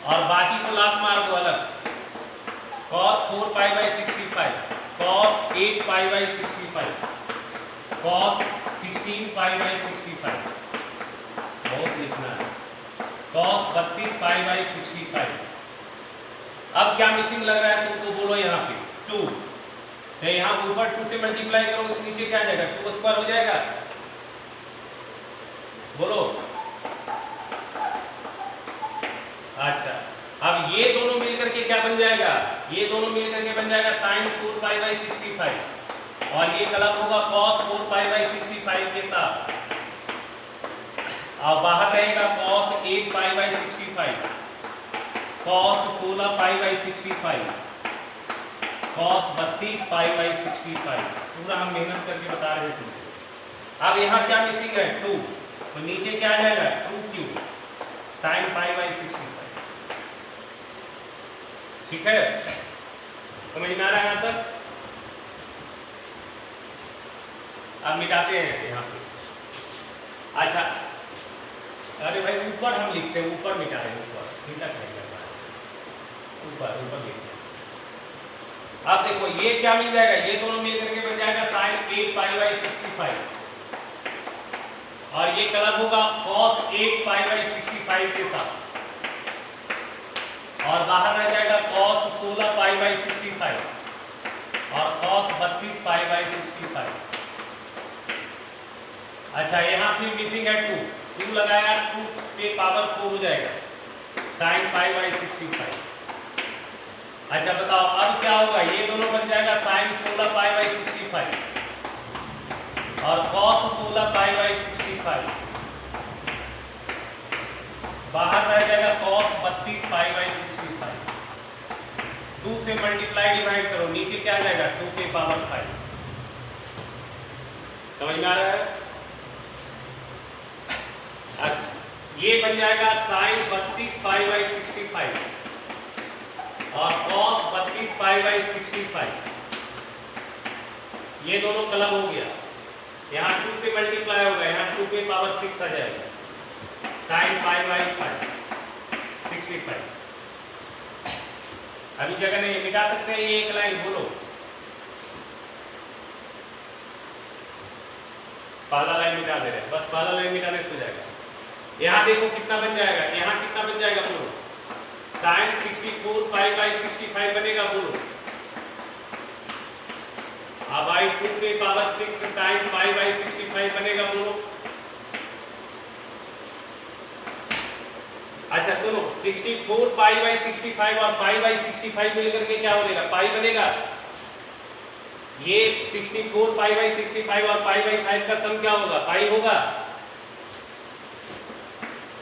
और बाकी को लात मार दो अलग, cos 4 pi by 65, cos 8 pi by 65, cos 16 pi by 65, बहुत लिखना है, cos 32 पाई बाई 65। अब क्या मिसिंग लग रहा है तुमको, बोलो यहाँ पे 2, तो यहाँ ऊपर 2 से मल्टीप्लाई करोगे तो नीचे क्या आ जाएगा, 2 स्क्वायर हो जाएगा, बोलो। अच्छा अब ये दोनों मिलकर के क्या बन जाएगा, ये दोनों मिलकर के बन जाएगा sin 4 पाई बाई 65, और ये क्लब होगा cos 4 पाई बाई 65 के साथ, और बाहर रहेगा cos 8 pi by 65, cos 16 pi by 65, cos 32 pi by 65, पूरा हम मेहनत करके बता रहे थे। अब यहाँ क्या मिसिंग है, 2, तो नीचे क्या आ जाएगा 2q sin पाई बाई 65, ठीक है, समझ में आ रहा है यहाँ तक। अब मिटाते हैं यहाँ पे, अच्छा अरे भाई ऊपर हम लिखते हैं, ऊपर मिटा रहे हैं, ऊपर चिंता नहीं करना है, ऊपर ऊपर लिखते हैं। अब देखो ये क्या मिल जाएगा, ये दोनों मिल करके बन जाएगा sin 8 पाई बाई 65, और ये क्लब होगा cos 8 पाई बाई 65 के साथ, और बाहर रह जाएगा cos 16 पाई बाई 65 और cos 32 पाई बाई 65। अच्छा यहाँ फिर मिसिंग है 2 लगाया, 2 पे पावर 4 हो जाएगा sin पाई बाई 65। अच्छा बताओ अब क्या होगा, ये दोनों बन जाएगा sin 16 पाई बाई 65 और cos 16 पाई बाई 65, बाहर रह जाएगा cos 32 पाई बाई 65। 2 से मल्टीप्लाई डिवाइड करो, नीचे क्या आ जाएगा 2 पे पावर 5। समझ में आ रहा है। अच्छा ये बन जाएगा sin 32 पाई बाई 65 और cos 32 पाई बाई 65, ये दोनों क्लब हो गया, यहाँ 2 से मल्टीप्लाई होगा, यहाँ 2 पे पावर 6 आ जाएगा sin पाई बाई 5 65। अभी जगह नहीं, मिटा सकते हैं ये एक लाइन, बोलो पहला लाइन मिटा दे रहे हैं, बस पहला लाइन मिटाने से हो जाएगा। यहाँ देखो कितना बन जाएगा, यहाँ कितना बन जाएगा बोलो, sin 64 पाई बाई 65 बनेगा, बोलो अब आई 2 पे पावर 6 sin पाई बाई 65 बनेगा, बोलो। अच्छा सुनो, 64 पाई बाई 65 और पाई बाई 65 मिलकर के क्या बनेगा, पाई बनेगा। ये 64 पाई बाई 65 और पाई बाई 5 का सम क्या होगा, पाई होगा।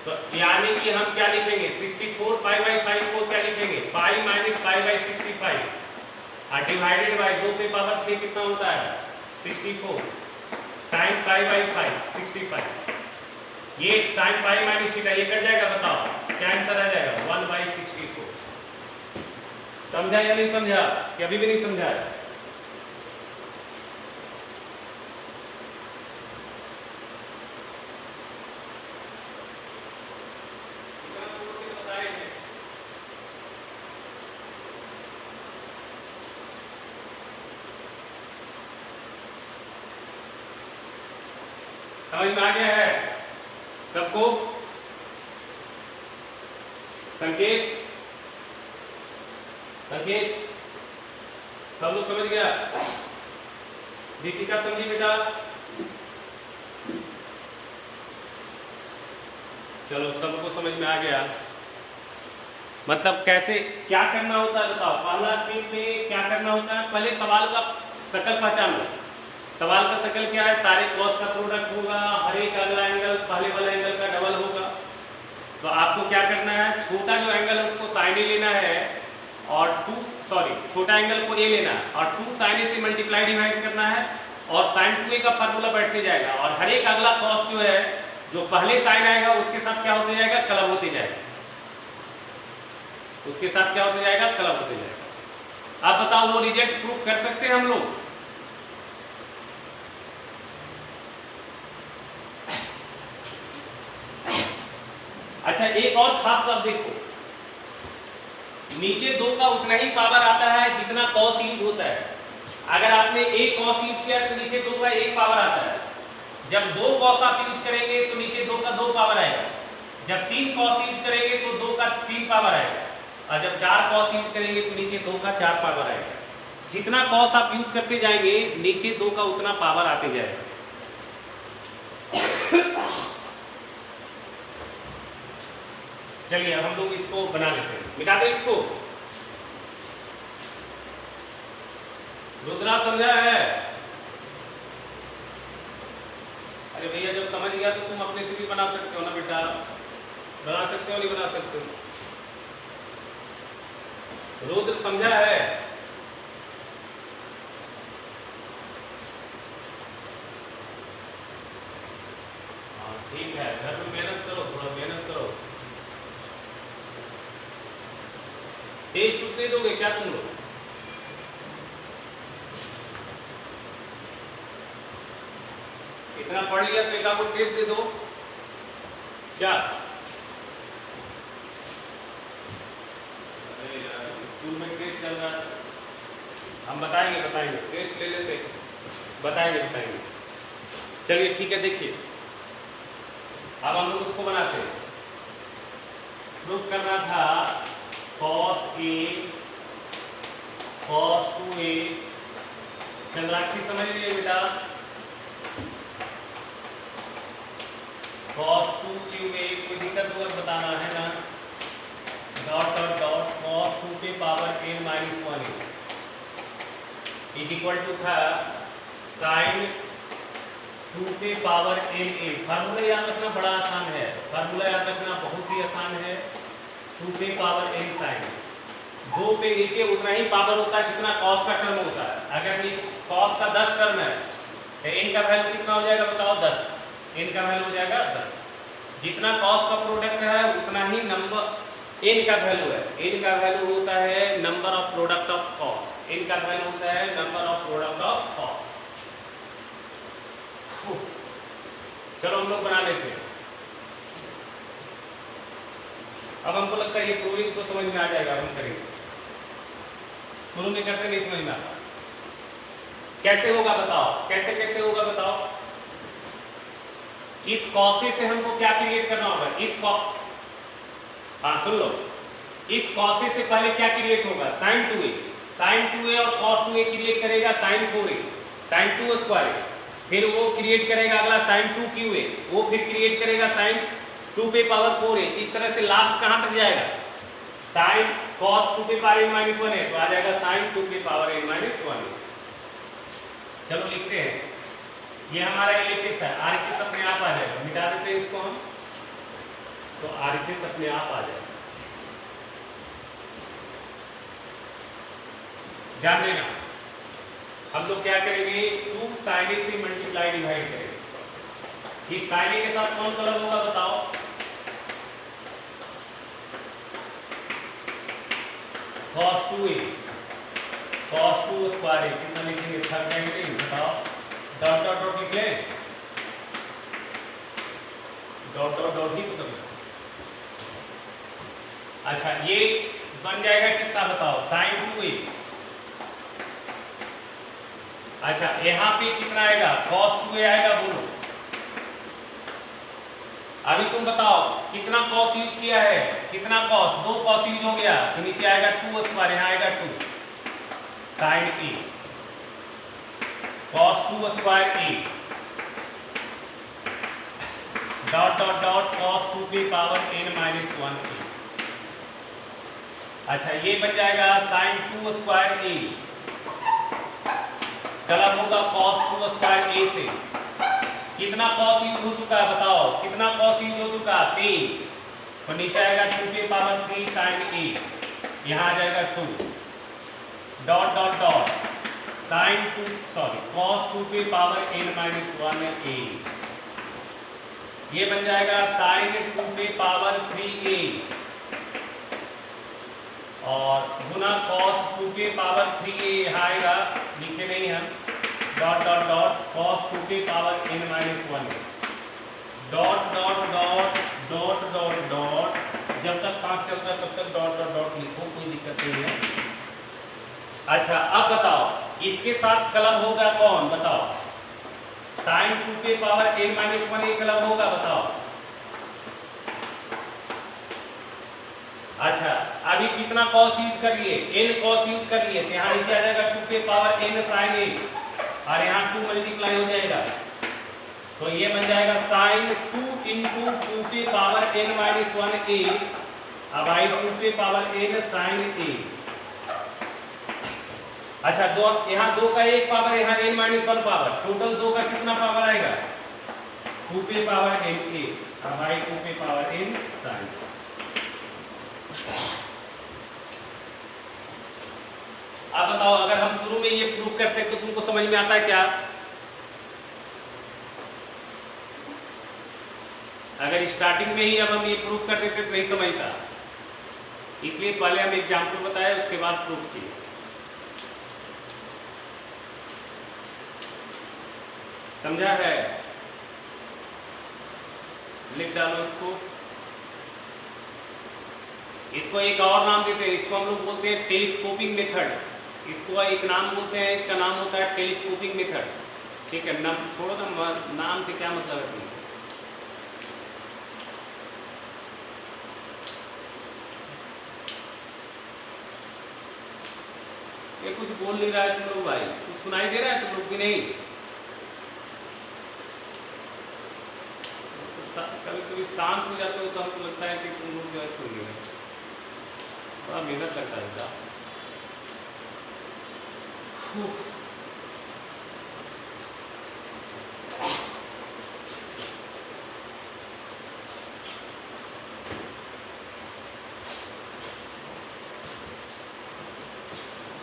तो यानी कि हम क्या लिखेंगे, 64 पाई बाई 5 को क्या लिखेंगे, पाई माइनस पाई बाई 65 और डिवाइडेड बाय 2 पे पावर 6 कितना होता है 64 sin पाई बाई 5 65। ये sin पाई माइनस थीटा ये कट जाएगा, बताओ क्या आंसर आ जाएगा 1/64। समझा या नहीं समझा, कि अभी भी नहीं समझा है। समझ में आ गया है सबको? संकेत संकेत सब लोग समझ गया? दीपिका समझी बेटा? चलो सबको समझ में आ गया। मतलब कैसे क्या करना होता है बताओ। पहला स्टेप में क्या करना होता है, पहले सवाल का शकल पहचान लो। सवाल का शकल क्या है, सारे कॉस का प्रोडक्ट होगा, हर एक अगला एंगल पहले वाला एंगल का डबल होगा। तो आपको क्या करना है, छोटा जो एंगल है उसको साइन ए लेना है और छोटा एंगल को ए लेना है और 2 साइन ए से मल्टीप्लाई डिवाइड करना है और साइन 2a का फार्मूला बैठते जाएगा और हर एक अगला कॉस जो है जो पहले साइन आएगा उसके साथ क्या होते जाएगा, क्लब होते जाएगा। उसके साथ क्या होते जाएगा, क्लब होते जाएगा। अब बताओ वो रिजेक्ट प्रूफ कर सकते हैं हम लोग? अच्छा एक और खास बात देखो, नीचे 2 का उतना ही पावर आता है जितना कॉस यूज होता है। अगर आपने एक कॉस यूज किया तो नीचे 2 का 1 पावर आता है। जब 2 कॉस आप यूज करेंगे तो नीचे 2 का 2 पावर आएगा। जब 3 कॉस यूज करेंगे तो 2 का 3 पावर आएगा और जब 4 कॉस यूज करेंगे तो नीचे 2 का 4 पावर आएगा। जितना कॉस आप यूज करते जाएंगे नीचे 2 का उतना पावर आते जाएगा। चलिए अब हम लोग इसको बना लेते हैं, मिटा दो इसको। रुद्रा समझा है? अरे भैया जब समझ गया तो तुम अपने से भी बना सकते हो ना बेटा, बना सकते हो नहीं बना सकते हो? रुद्र समझा है? हाँ ठीक है, घर में मेहनत करो, थोड़ा मेहनत करो। टेस्ट उसने दोगे क्या तुम लोग? इतना पढ़ लिया तो एक आपको टेस्ट दे दो क्या? अरे यार स्कूल में टेस्ट चल रहा है, हम बताएंगे टेस्ट ले लेते, बताएंगे। चलिए ठीक है, देखिए अब हम लोग उसको बनाते हैं। प्रूफ करना था cos A cos 2A। चंद्राक्षी समझ लीजिए बेटा, cos 2qa कोई दिक्कत होगा बताना है ना। डॉट डॉट डॉट cos 2 के power n minus 1 is equal to था sin 2 के पावर n a। फार्मूला याद रखना बड़ा आसान है, फार्मूला याद रखना बहुत ही आसान है। 2 पे पावर n साइन, 2 पे नीचे उतना ही पावर होता है जितना cos का टर्म होता है। अगर cos का 10 टर्म है तो n का वैल्यू कितना हो जाएगा बताओ? 10। n का वैल्यू हो जाएगा 10। जितना cos का प्रोडक्ट है उतना ही नंबर n का वैल्यू है। n का वैल्यू होता है number of product of cos। n का वैल्यू होता है number of product of cos। चलो हम लोग बना लेते हैं। अब हमको लगता है ये प्रूविंग तो समझ में आ जाएगा, हम करेंगे। शुरू में करते नहीं समझ में आता, कैसे होगा बताओ, कैसे होगा बताओ। इस कॉसे से हमको क्या क्रिएट करना होगा, हाँ सुन लो, इस कॉसे से पहले क्या क्रिएट होगा, sin 2a और cos 2a क्रिएट करेगा sin 4a, sin 2 स्क्वायर। फिर वो क्रिएट करेगा अगला sin 2qa, वो फिर क्रिएट करेगा sin 2 पे पावर 4a। इस तरह से लास्ट कहां तक जाएगा, sin cos 2 पे पावर n माइनस 1 है तो आ जाएगा sin 2 पे पावर n माइनस 1। चलो लिखते हैं, ये हमारा LHS है, RHS अपने आप आ जाएगा, मिटा देते हैं इसको हम, तो RHS अपने आप आ जाएगा। ध्यान देना, हम लोग क्या करेंगे, 2 sin a से मल्टीप्लाई डिवाइड करेंगे। इस sin a के साथ कौन कलर होगा बताओ, cos 2a, cos 2 स्क्वायर कितना लिखेंगे, थर्ड टाइम बताओ, डॉट डॉट डॉट लिख लें, डॉट डॉट डॉट ही तो करना। अच्छा ये बन जाएगा कितना बताओ, sin 2a। अच्छा यहाँ पे कितना आएगा, cos 2a आएगा, बोलो अभी तुम बताओ कितना कॉस यूज किया है, कितना कॉस, 2 कॉस यूज हो गया तो नीचे आएगा 2 स्क्वायर, यहाँ आएगा 2 sine A cos 2 square A dot dot dot cos 2 की पावर n माइनस 1 ए। अच्छा ये बन जाएगा साइन 2 स्क्वायर ए, गलत होगा कॉस 2 स्क्वायर ए से। कितना कॉस यूज हो चुका है बताओ, कितना कॉस यूज हो चुका, 3, तो नीचे आएगा 2 की पावर 3 साइन ए, यहाँ आ जाएगा 2 dot dot dot sine 2 sorry cos 2 की पावर n माइनस 1 ए, ये बन जाएगा साइन 2 की पावर 3 ए और गुना कॉस 2 की पावर 3 ए, यहाँ आएगा, लिखे नहीं हम, डॉट डॉट डॉट कॉस 2 की power n minus 1 dot dot dot dot dot dot, जब तक सांस चलता है तब तक डॉट डॉट डॉट लिखो, कोई दिक्कत नहीं है। अच्छा अब बताओ इसके साथ क्लब होगा कौन, बताओ साइन 2 की पावर n माइनस 1 क्लब होगा, बताओ। अच्छा अभी कितना कॉस यूज कर लिए, n कॉस यूज कर लिए, यहाँ नीचे आ जाएगा 2 की पावर n साइन ए और यहाँ 2 मल्टीप्लाई हो जाएगा, तो ये बन जाएगा साइन 2 इंटू 2 की पावर n माइनस 1 ए, अब आई 2 की पावर n साइन ए। अच्छा दो, यहाँ 2 का 1 पावर, यहाँ n माइनस 1 पावर, टोटल 2 का कितना पावर आएगा, 2 की पावर n ए, अब आई 2 की पावर n साइन। अब बताओ अगर हम शुरू में ये प्रूव करते तो तुमको समझ में आता है क्या, अगर स्टार्टिंग में ही अब हम ये प्रूव कर देते तो नहीं समझता, इसलिए पहले हम एग्जाम्पल बताया उसके बाद प्रूव किए। समझा है, लिख डालो इसको, इसको एक और नाम देते हैं, इसको हम लोग बोलते हैं टेलीस्कोपिंग मेथड, इसको एक नाम बोलते हैं, इसका नाम होता है टेलीस्कोपिंग मेथड। ठीक है, नाम छोड़ो ना, नाम से क्या मतलब है तुम्हें। ये कुछ बोल नहीं रहा है तुम लोग भाई, कुछ सुनाई दे रहा है तुम लोग की नहीं, कभी कभी शांत हो जाते हो तो हमको लगता है कि तुम लोग जो है सुन रहे हैं, बड़ा मेहनत लगता है इनका।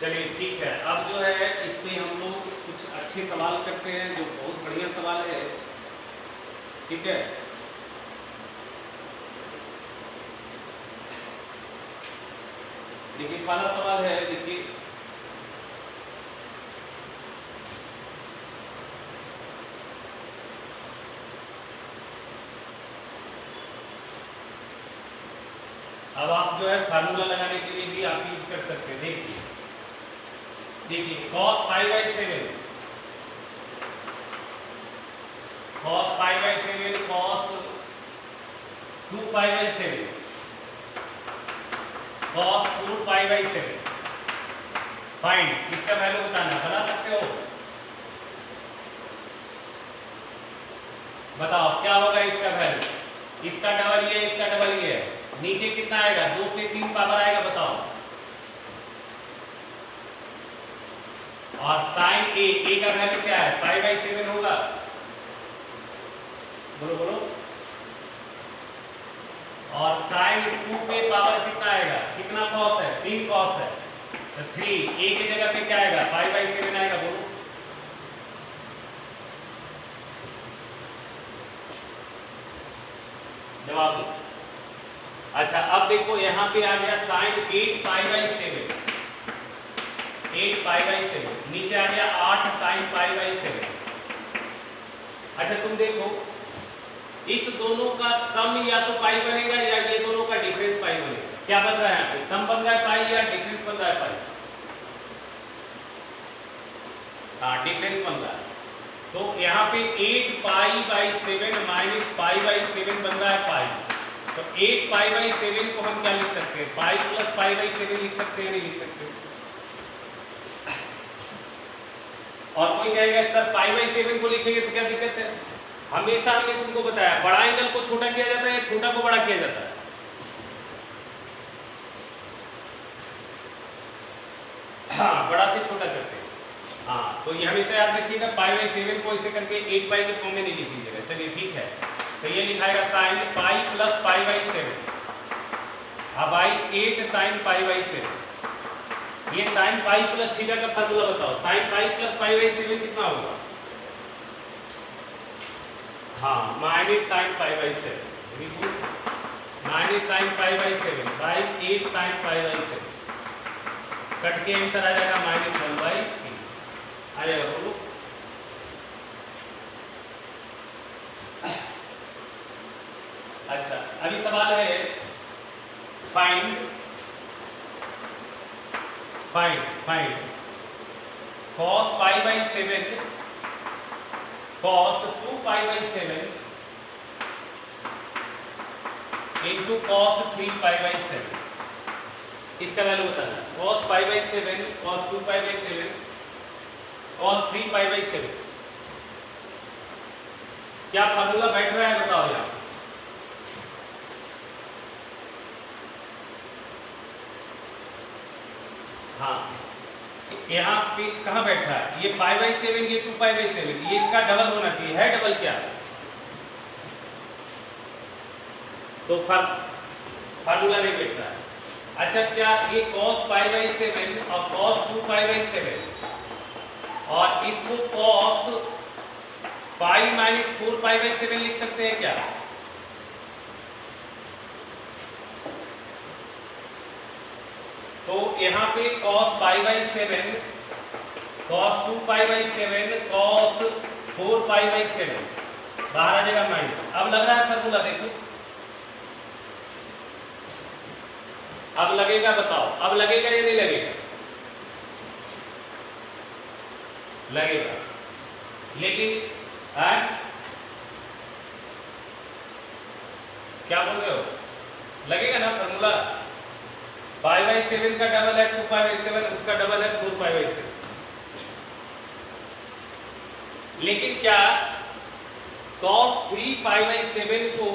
चलिए ठीक है, अब जो है इसमें हम लोग कुछ अच्छे सवाल करते हैं, जो बहुत बढ़िया सवाल है। ठीक है, देखिए पहला सवाल है, देखिए अब आप जो है फार्मूला लगाने के लिए भी आप यूज कर सकते हैं। देखिए देखिए cos π/7 cos π/7 cos 2π/7 cos 4π/7 find, इसका वैल्यू बताना, बता सकते हो, बताओ क्या होगा इसका वैल्यू, इसका डबल ये, इसका डबल ये है, नीचे कितना आएगा, 2 पे 3 पावर आएगा, बताओ। और साइन ए का वैल्यू क्या है, π/7 होगा, बोलो बोलो। और साइन 2 पे पावर कितना आएगा, कितना कॉस है, 3 कॉस है, तो 3 ए की जगह पे क्या आएगा, π/7 आएगा, बोलो। जवाब दो। अच्छा अब देखो यहाँ पे आ गया साइन 8π/7, 8π/7, नीचे आ गया 8 साइन π/7। अच्छा तुम देखो इस दोनों का सम या तो पाई बनेगा या ये दोनों का डिफरेंस पाई बनेगा, क्या बन रहा है यहाँ पे, सम बन रहा है पाई या डिफरेंस बन रहा है पाई, हाँ डिफरेंस बन रहा है। तो यहाँ पे 8 pi by 7 minus pi by 7 बन रहा है पाई। तो 8 पाई बाई 7 को हम क्या लिख सकते हैं, पाई प्लस पाई बाई 7 लिख सकते हैं, नहीं लिख सकते। और कोई कहेगा सर पाई बाई 7 को लिखेंगे तो क्या दिक्कत है? हमेशा हमने तुमको बताया बड़ा एंगल को छोटा किया जाता है, छोटा को बड़ा किया जाता है। हाँ, बड़ा से छोटा करते हैं। हाँ, तो ये हमेशा याद रखिएगा, पाई बाई 7 को ऐसे करके 8 पाई के फॉर्म में नहीं लिख लीजिएगा। चलिए ठीक है, तो ये लिखाएगा sine pi plus pi by 7 अब आई 8 साइन पाई बाई 7। ये साइन पाई प्लस थीटा का फार्मूला बताओ, sine pi plus pi by 7 कितना होगा? हाँ, minus sine pi by 7 minus sine pi by 7 by 8 sine pi by 7 cut के answer आ जाएगा -1 बाई 3 आ जाएगा। बोलो अच्छा, अभी सवाल है find cos pi by 7 cos 2 pi by 7 into cos 3 pi by 7। इसका वैल्यू बताना, cos pi by 7 cos 2 pi by 7 cos 3 pi by 7। क्या फार्मूला बैठ रहा है बताओ यार। हाँ, यहाँ पे कहाँ बैठ रहा है? ये पाई बाई 7, ये 2 पाई बाई 7, ये इसका डबल होना चाहिए। है डबल क्या? तो फार्मूला नहीं बैठ रहा है। अच्छा, क्या ये cos पाई बाई 7 और cos 2 पाई बाई 7 और इसको cos pi minus 4 pi by 7 लिख सकते हैं क्या? तो यहाँ पे cos pi by 7 cos 2 pi by 7 cos 4 pi by 7 बाहर आ जाएगा माइनस। अब लग रहा है फार्मूला, देखो अब लगेगा, बताओ अब लगेगा या नहीं लगेगा? लगेगा, लेकिन क्या बोल रहे हो? लगेगा ना फार्मूला? पाई बाई 7 का डबल है 2 पाई बाई 7, उसका डबल है 4 पाई बाई 7। लेकिन क्या cos 3 पाई बाई 7 को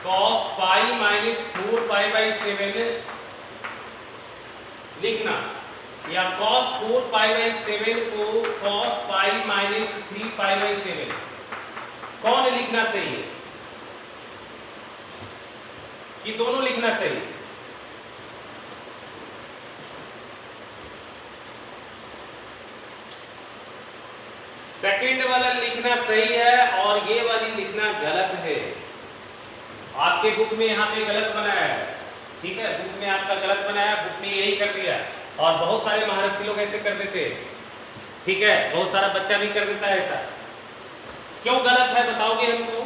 cos pi minus 4 pi by 7 लिखना, या cos 4 पाई बाई 7 को cos pi minus 3 pi by 7, कौन लिखना सही है? कि दोनों लिखना सही? सेकंड वाला लिखना सही है और ये वाली लिखना गलत है। आपके बुक में यहाँ पे गलत बनाया है, ठीक है, बुक में आपका गलत बनाया, बुक ने यही कर दिया। और बहुत सारे महाराष्ट्र लोग ऐसे कर देते हैं, ठीक है, बहुत सारा बच्चा भी कर देता है ऐसा। क्यों गलत है बताओगे हमको?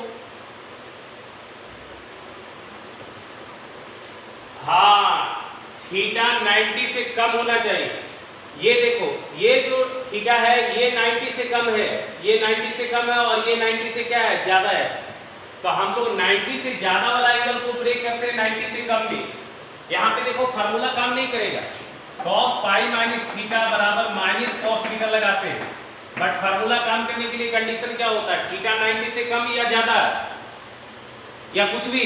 हाँ, थीटा 90 से कम होना चाहिए। ये देखो, ये जो थीटा है ये 90 से कम है, ये 90 से कम है और ये 90 से क्या है, ज्यादा है। तो हम लोग 90 से ज्यादा वाला एंगल को ब्रेक करते हैं 90 से कम भी। यहाँ पे देखो फार्मूला काम नहीं करेगा, cos पाई माइनस थीटा बराबर माइनस cos थीटा लगाते हैं, बट फार्मूला काम करने के लिए कंडीशन क्या होता है? थीटा 90 से कम या ज्यादा या कुछ भी,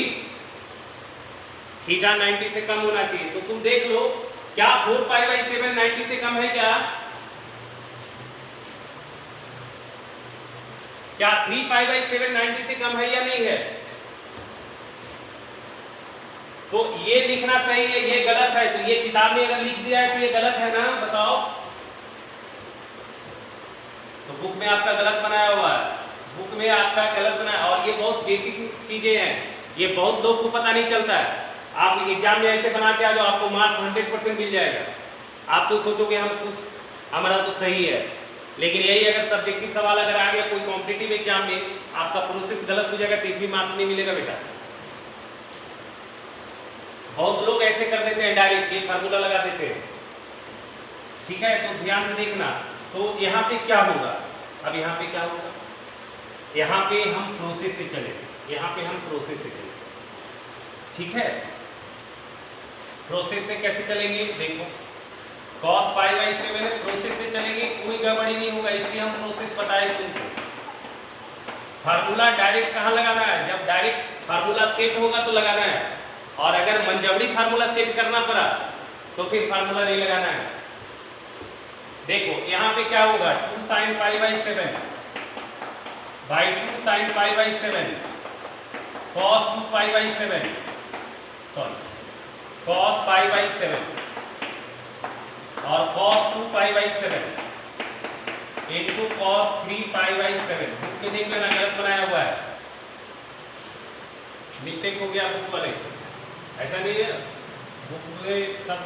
थीटा 90 से कम होना चाहिए। तो तुम देख लो, क्या 4 पाई बाई 7 90 से कम है क्या? क्या 3 पाई बाई 7 90 से कम है या नहीं है? तो ये लिखना सही है, ये गलत है। तो ये किताब में अगर लिख दिया है तो ये गलत है ना, बताओ। तो बुक में आपका गलत बनाया हुआ है, बुक में आपका गलत बनाया। और ये बहुत बेसिक चीजें हैं, ये बहुत लोग को पता नहीं चलता है। आप एग्जाम में ऐसे बना के आ जाओ, आपको मार्क्स 100% मिल जाएगा। आप तो सोचोगे हम कुछ हमारा तो सही है, लेकिन यही अगर सब्जेक्टिव सवाल अगर आ गया कोई कॉम्पिटिटिव एग्जाम में, आपका प्रोसेस गलत हो जाएगा तो एक भी मार्क्स नहीं मिलेगा बेटा। बहुत लोग ऐसे कर देते हैं, डायरेक्ट ये फार्मूला लगा देते हैं, ठीक है। तो ध्यान से देखना, तो यहाँ पे क्या होगा, अब यहाँ पे क्या होगा, यहाँ पे हम प्रोसेस से चलेंगे, यहाँ पे हम प्रोसेस से चलेंगे, ठीक है। प्रोसेस से कैसे चलेंगे, देखो cos पाई बाई 7 है, प्रोसेस से चलेंगे, कोई गड़बड़ी नहीं होगा, इसलिए हम प्रोसेस बताए तुमको। फार्मूला डायरेक्ट कहाँ लगाना है, जब डायरेक्ट फार्मूला सेट होगा तो लगाना है, और अगर मंजवड़ी फार्मूला सेट करना पड़ा तो फिर फार्मूला नहीं लगाना है। देखो यहाँ पे क्या होगा, 2 sin pi by 7 by 2 sin pi by 7 cos 2 pi by 7 sorry cos pi by 7 और cos 2 pi by 7 into cos 3 pi by 7। Book में देख लेना, गलत बनाया हुआ है, मिस्टेक हो गया बुक वाले से, ऐसा नहीं है। बुक में सब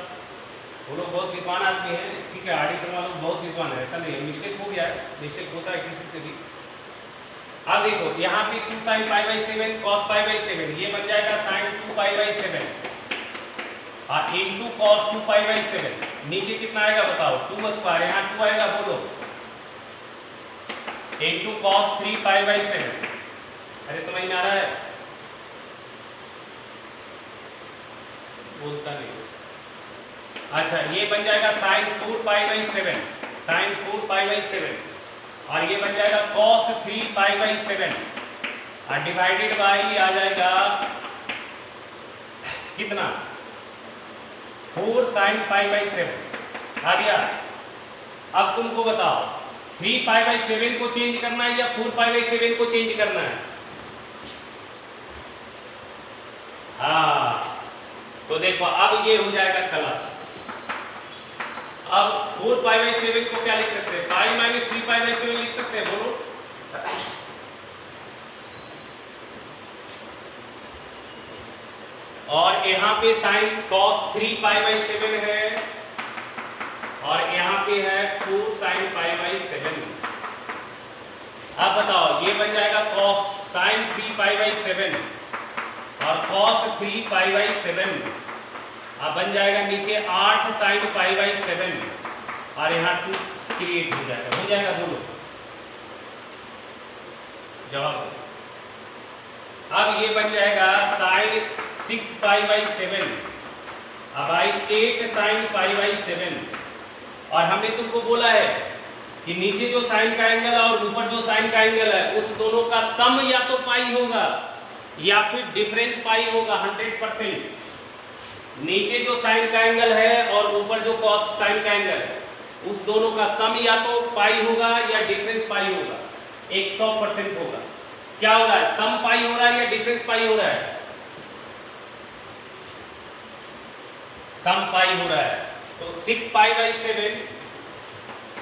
वो लोग बहुत विद्वान आदमी हैं, ठीक है, आडिशन वालों बहुत विद्वान है, ऐसा नहीं है, मिस्टेक हो गया है, मिस्टेक होता है किसी से भी। अब देखो यहाँ पे 2 sin pi by 7 cos pi by 7, ये बन जाएगा sin 2 पाई बाई 7 और इनटू cos 2 पाई बाई 7। नीचे कितना आएगा बताओ, 2 स्क्वायर, यहाँ 2 आएगा बोलो, इनटू cos 3 पाई बाई 7। अरे समझ में आ रहा है, बोलता नहीं। अच्छा ये बन जाएगा sin 4 pi by 7, sin 4 pi by 7 और ये बन जाएगा cos 3 पाई बाई 7 और डिवाइडेड बाई आ जाएगा कितना, 4 sin पाई बाई 7 आ गया। अब तुमको बताओ 3 पाई बाई 7 को चेंज करना है या 4 पाई बाई 7 को चेंज करना है। हाँ तो देखो अब ये हो जाएगा कलर। अब 4 पाई बाई 7 को क्या लिख सकते हैं, पाई माइनस 3 पाई बाई 7 लिख सकते हैं, बोलो। और यहाँ पे साइन cos 3 पाई बाई 7 है और यहाँ पे है 4 साइन पाई बाई 7। अब बताओ ये बन जाएगा cos साइन 3 पाई बाई 7 और cos 3 पाई बाई 7। अब बन जाएगा नीचे 8 साइन पाई बाई 7 और यहाँ 2 क्रिएट हो जाएगा, बोलो जवाब। अब ये बन जाएगा साइन 6 पाई बाई 7 अब आई 8 साइन पाई बाई 7 और हमने तुमको बोला है कि नीचे जो साइन का एंगल है और ऊपर जो साइन का एंगल है उस दोनों का सम या तो पाई होगा या फिर डिफरेंस पाई होगा 100%। नीचे जो साइन का एंगल है और ऊपर जो कॉस साइन का एंगल है उस दोनों का सम या तो पाई होगा या डिफरेंस पाई होगा, 100% होगा। क्या हो रहा है, सम पाई हो रहा है या डिफरेंस पाई हो रहा है, सम पाई हो रहा है। तो 6 पाई बाई 7।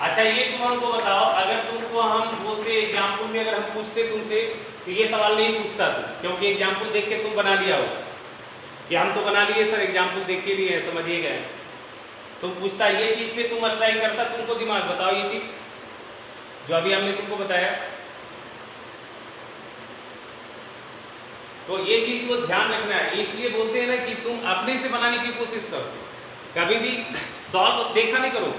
अच्छा ये तुम हमको बताओ, अगर तुमको हम बोलते एग्जाम्पल में, अगर हम पूछते तुमसे तो ये सवाल नहीं पूछता तुम, क्योंकि एग्जाम्पल देख के तुम बना लिया हो कि हम तो बना लिए सर, एग्जाम्पल देखे लिए है, समझिए गए। तुम पूछता ये चीज पे तुम स्ट्राइक करता, तुमको दिमाग बताओ ये चीज जो अभी हमने तुमको बताया। तो ये चीज को ध्यान रखना है, इसलिए बोलते हैं ना कि तुम अपने से बनाने की कोशिश करो, कभी भी सॉल्व देखा नहीं करो,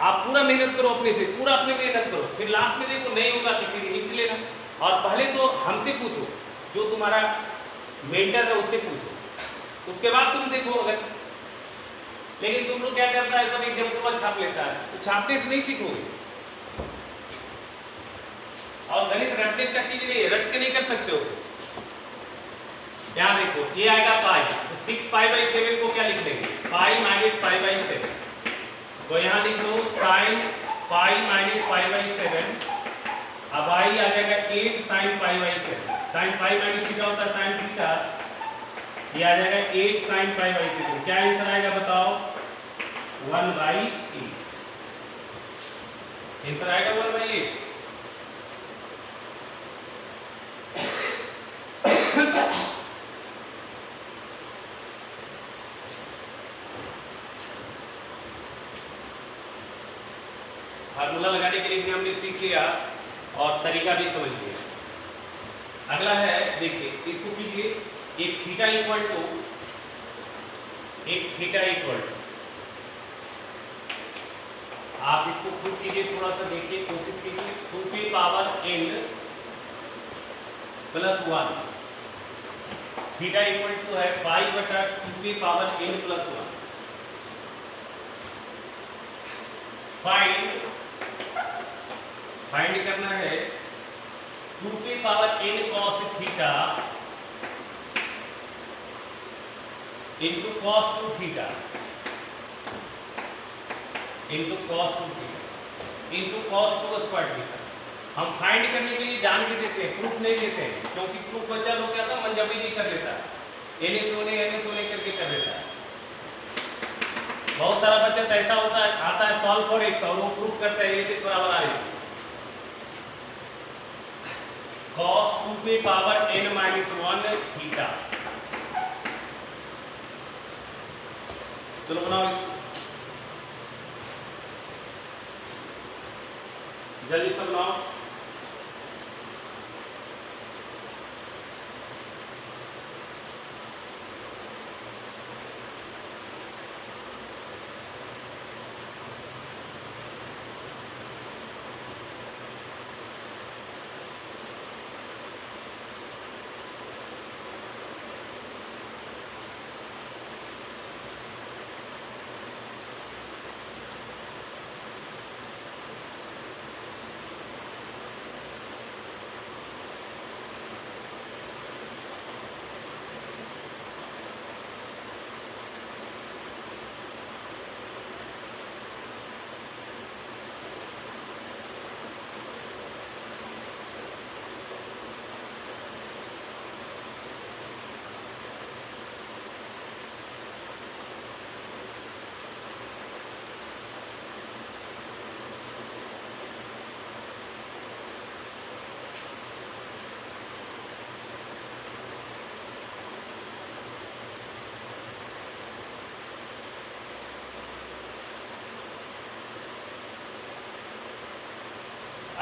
आप पूरा मेहनत करो अपने से, पूरा अपने मेहनत करो, फिर लास्ट में देखो नहीं होगा तो फिर हिंट लेना। और पहले तो हमसे पूछो, जो तुम्हारा मेंटर है उससे पूछो, उसके बाद तुम देखो अगर। लेकिन तुम लोग क्या करता है, सब एग्जाम्पल छाप लेता है, तो छापने से नहीं सीखोगे। और गणित रटने का चीज नहीं है, रट के नहीं कर सकते हो। यहाँ देखो ये आएगा पाई, तो 6 पाई बाई 7 को क्या लिख लेंगे, पाई माइनस पाई बाई 7। तो यहाँ लिख लो sine pi minus pi by 7। अब आई आ जाएगा 8 sine pi by 7। Sine pi minus theta होता है साइन थीटा, ये आ जाएगा 8 साइन पाई बाई 7। क्या आंसर आएगा बताओ, 1/8। आंसर आएगा 1/8। फार्मूला लगाने के लिए भी हमने सीख लिया और तरीका भी समझ लिया। अगला है देखिए, इसको कीजिए, एक थीटा इक्वल टू आप इसको खुद कीजिए, थोड़ा सा देखिए, कोशिश कीजिए। 2p power n plus 1 theta equal to है पाई बटा 2p power n plus 1। Find करना है 2p power n cos theta into cos 2 theta into cos 2 theta into cos 2 square theta. हम फाइंड करने के लिए जान के देते हैं, प्रूफ नहीं देते हैं, क्योंकि प्रूफ बच्चा लोग क्या था मंजबरी कर लेता है, एन सोने करके कर लेता है। बहुत सारा बच्चा तो ऐसा होता है, आता है सॉल्व फॉर एक्स और वो प्रूफ करता है एच बराबर R H cos 2p power n minus 1 theta. चलो बनाओ इसको जल्दी से बनाओ।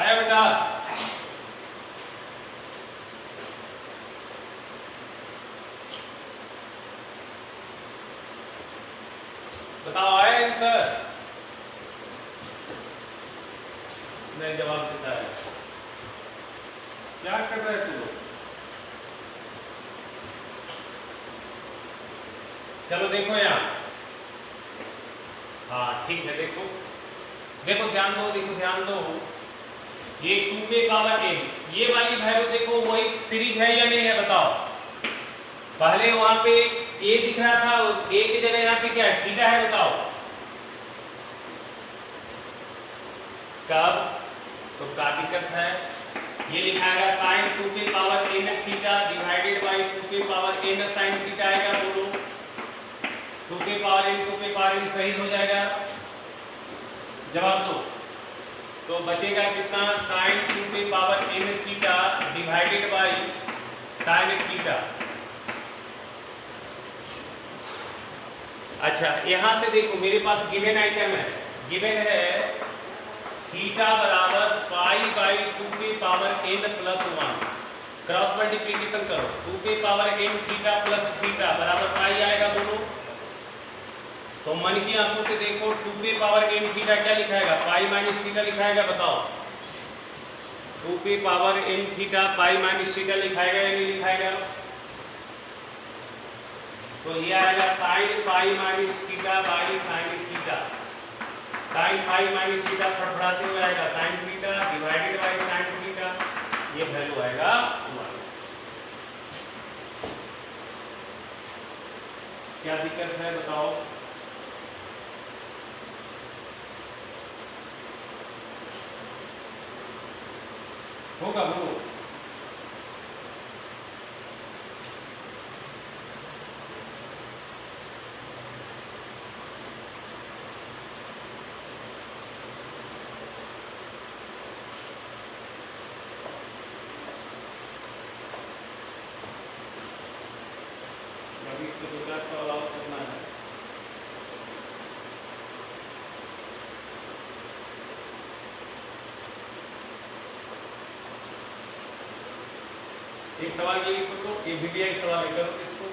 आया बेटा? बताओ आया आंसर? नहीं जवाब देता है। क्या कर रहे तू? चलो देखो यहाँ, हाँ ठीक है, देखो देखो ध्यान दो, देखो ध्यान दो, ये 2p पावर n, ये वाली वैल्यू देखो वही सीरीज है या नहीं है बताओ। पहले वहां पे a दिख रहा था, a की जगह यहाँ पे क्या है, थीटा है, बताओ कब? तो क्या दिक्कत है? ये लिखाएगा sin 2p power n theta divided by 2p power n sin theta आएगा। बोलो 2p पावर n सही हो जाएगा? जवाब दो। तो बचेगा कितना? sin 2p power n theta divided by sin theta. अच्छा यहां से देखो मेरे पास गिवन आइटम है, गिवन है थीटा बराबर pi by 2p power n plus 1। Cross multiplication करो, 2p power n theta plus theta बराबर पाई आएगा दोनों। तो मन की आंखों से देखो 2p पावर n थीटा क्या लिखाएगा? पाई माइनस थीटा लिखाएगा, बताओ 2p power n theta pi minus theta लिखाएगा या नहीं लिखाएगा? तो ये आएगा sin pi minus theta by sin theta. sin pi minus theta फटफड़ाते हुए आएगा sin theta divided by sin theta, ये वैल्यू आएगा 1। क्या दिक्कत है बताओ? होगा बोलो। अभी इसको 2-4 सवाल और करना है। एक सवाल ये लिखो, तो ये वीडियो सवाल करो इसको।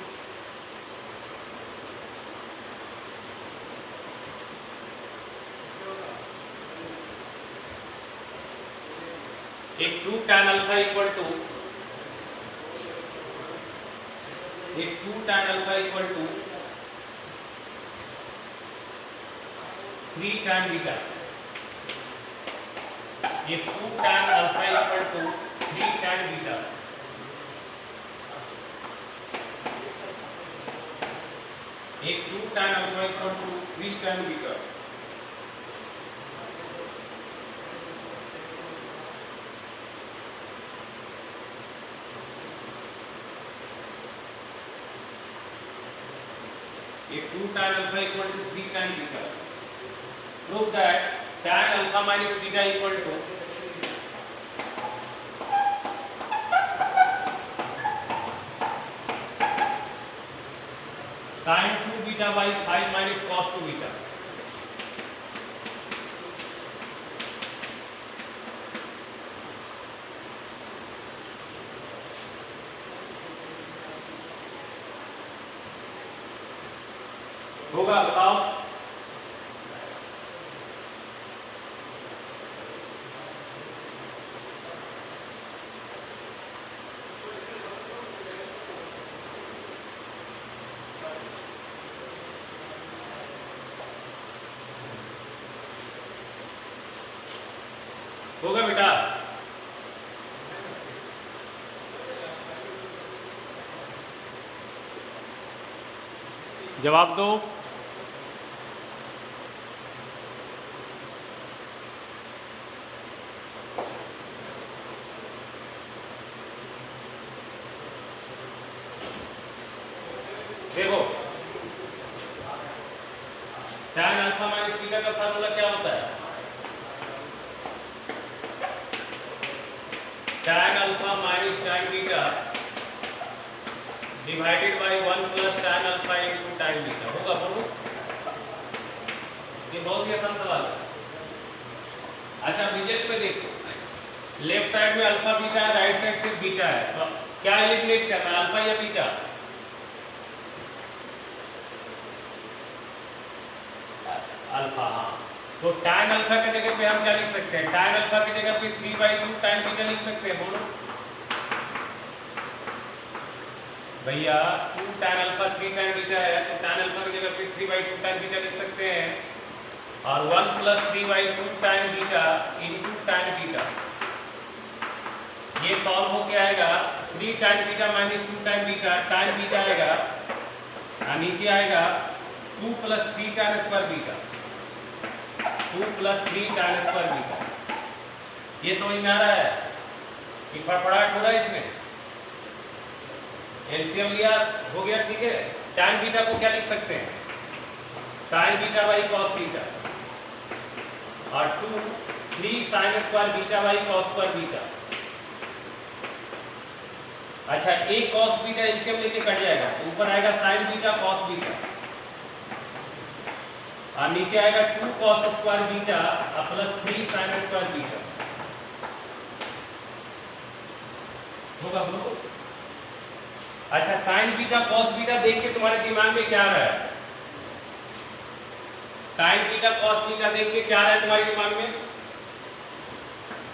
एक 2 tan alpha equal to 3 tan beta, ये 2 tan alpha equal to 3 tan beta, एक 2 tan alpha equal to 3 tan beta. एक 2 tan alpha equal to 3 tan beta. Prove that tan alpha minus beta equal to sin 2 beta by 5 minus cos 2 beta. होगा बताओ। होगा बेटा। जवाब दो। देखो tan alpha minus beta का फार्मूला क्या होता है? tan alpha minus tan beta divided by 1 plus tan alpha into tan beta. होगा बोलो, ये बहुत ही आसान सवाल है। अच्छा रिजल्ट में देखो, लेफ्ट साइड में अल्फा बीटा है, राइट साइड सिर्फ बीटा है, तो क्या एलिमिनेट करना है, अल्फा या बीटा? अल्फा। हाँ, तो tan अल्फा की जगह पे हम क्या लिख सकते हैं? tan अल्फा की जगह पे 3/2 tan बीटा लिख सकते हैं। बोलो भैया, 2 tan अल्फा 3 tan बीटा है, तो tan अल्फा की जगह पे 3/2 tan बीटा लिख सकते हैं, और 1 plus 3/2 tan beta into tan beta. ये सॉल्व हो क्या आएगा? 3 tan beta minus 2 tan beta, tan beta आएगा और नीचे आएगा 2 plus 3 tan square beta, 2 plus 3 tan square beta. ये समझ में आ रहा है? एक बार पढ़ाट हो रहा है इसमें, एलसीएम लिया हो गया, ठीक है। tan बीटा को क्या लिख सकते हैं? sin beta by cos beta, और 2 3 sin square beta by cos square beta. अच्छा, एक cos बीटा एलसीएम लेके कट जाएगा, ऊपर आएगा sin बीटा cos बीटा, और नीचे आएगा 2 cos square beta plus 3 sin square beta. होगा बोलो। अच्छा, sin बीटा cos बीटा देख के तुम्हारे दिमाग में क्या आ रहा है? sin बीटा cos बीटा देख के क्या आ रहा है तुम्हारे दिमाग में?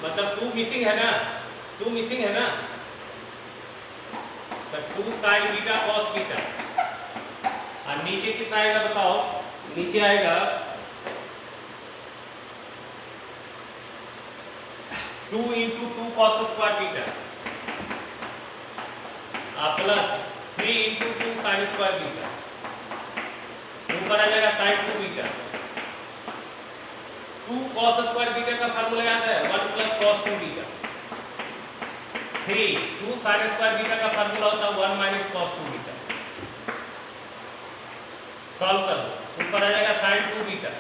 मतलब 2 मिसिंग है ना, 2 मिसिंग है ना, तो 2 sin बीटा cos बीटा, और नीचे कितना आएगा बताओ? नीचे आएगा 2 into 2 cos square beta plus 3 into 2 sin square beta, ऊपर आ जाएगा sin 2 beta. 2 cos square beta का फार्मूला याद है? 1 plus cos 2 beta. 3 2 sin square beta का फार्मूला होता है 1 माइनस cos 2 बीटा। सॉल्व कर दो, ऊपर आ जाएगा sin 2 बीटा,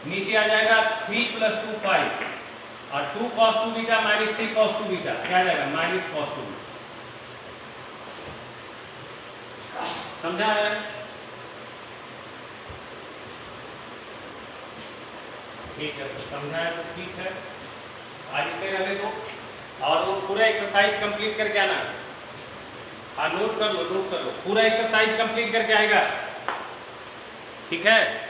नीचे आ जाएगा 3 प्लस 2 5, और 2 cos 2 beta minus 3 cos 2 beta, क्या आ जाएगा? Minus cos 2 beta. समझा है? ठीक है, तो समझा है तो ठीक है, आज इतने रहने दो, और वो पूरा एक्सरसाइज कंप्लीट करके आना। हाँ, नोट कर लो, पूरा एक्सरसाइज कंप्लीट करके आएगा, ठीक है।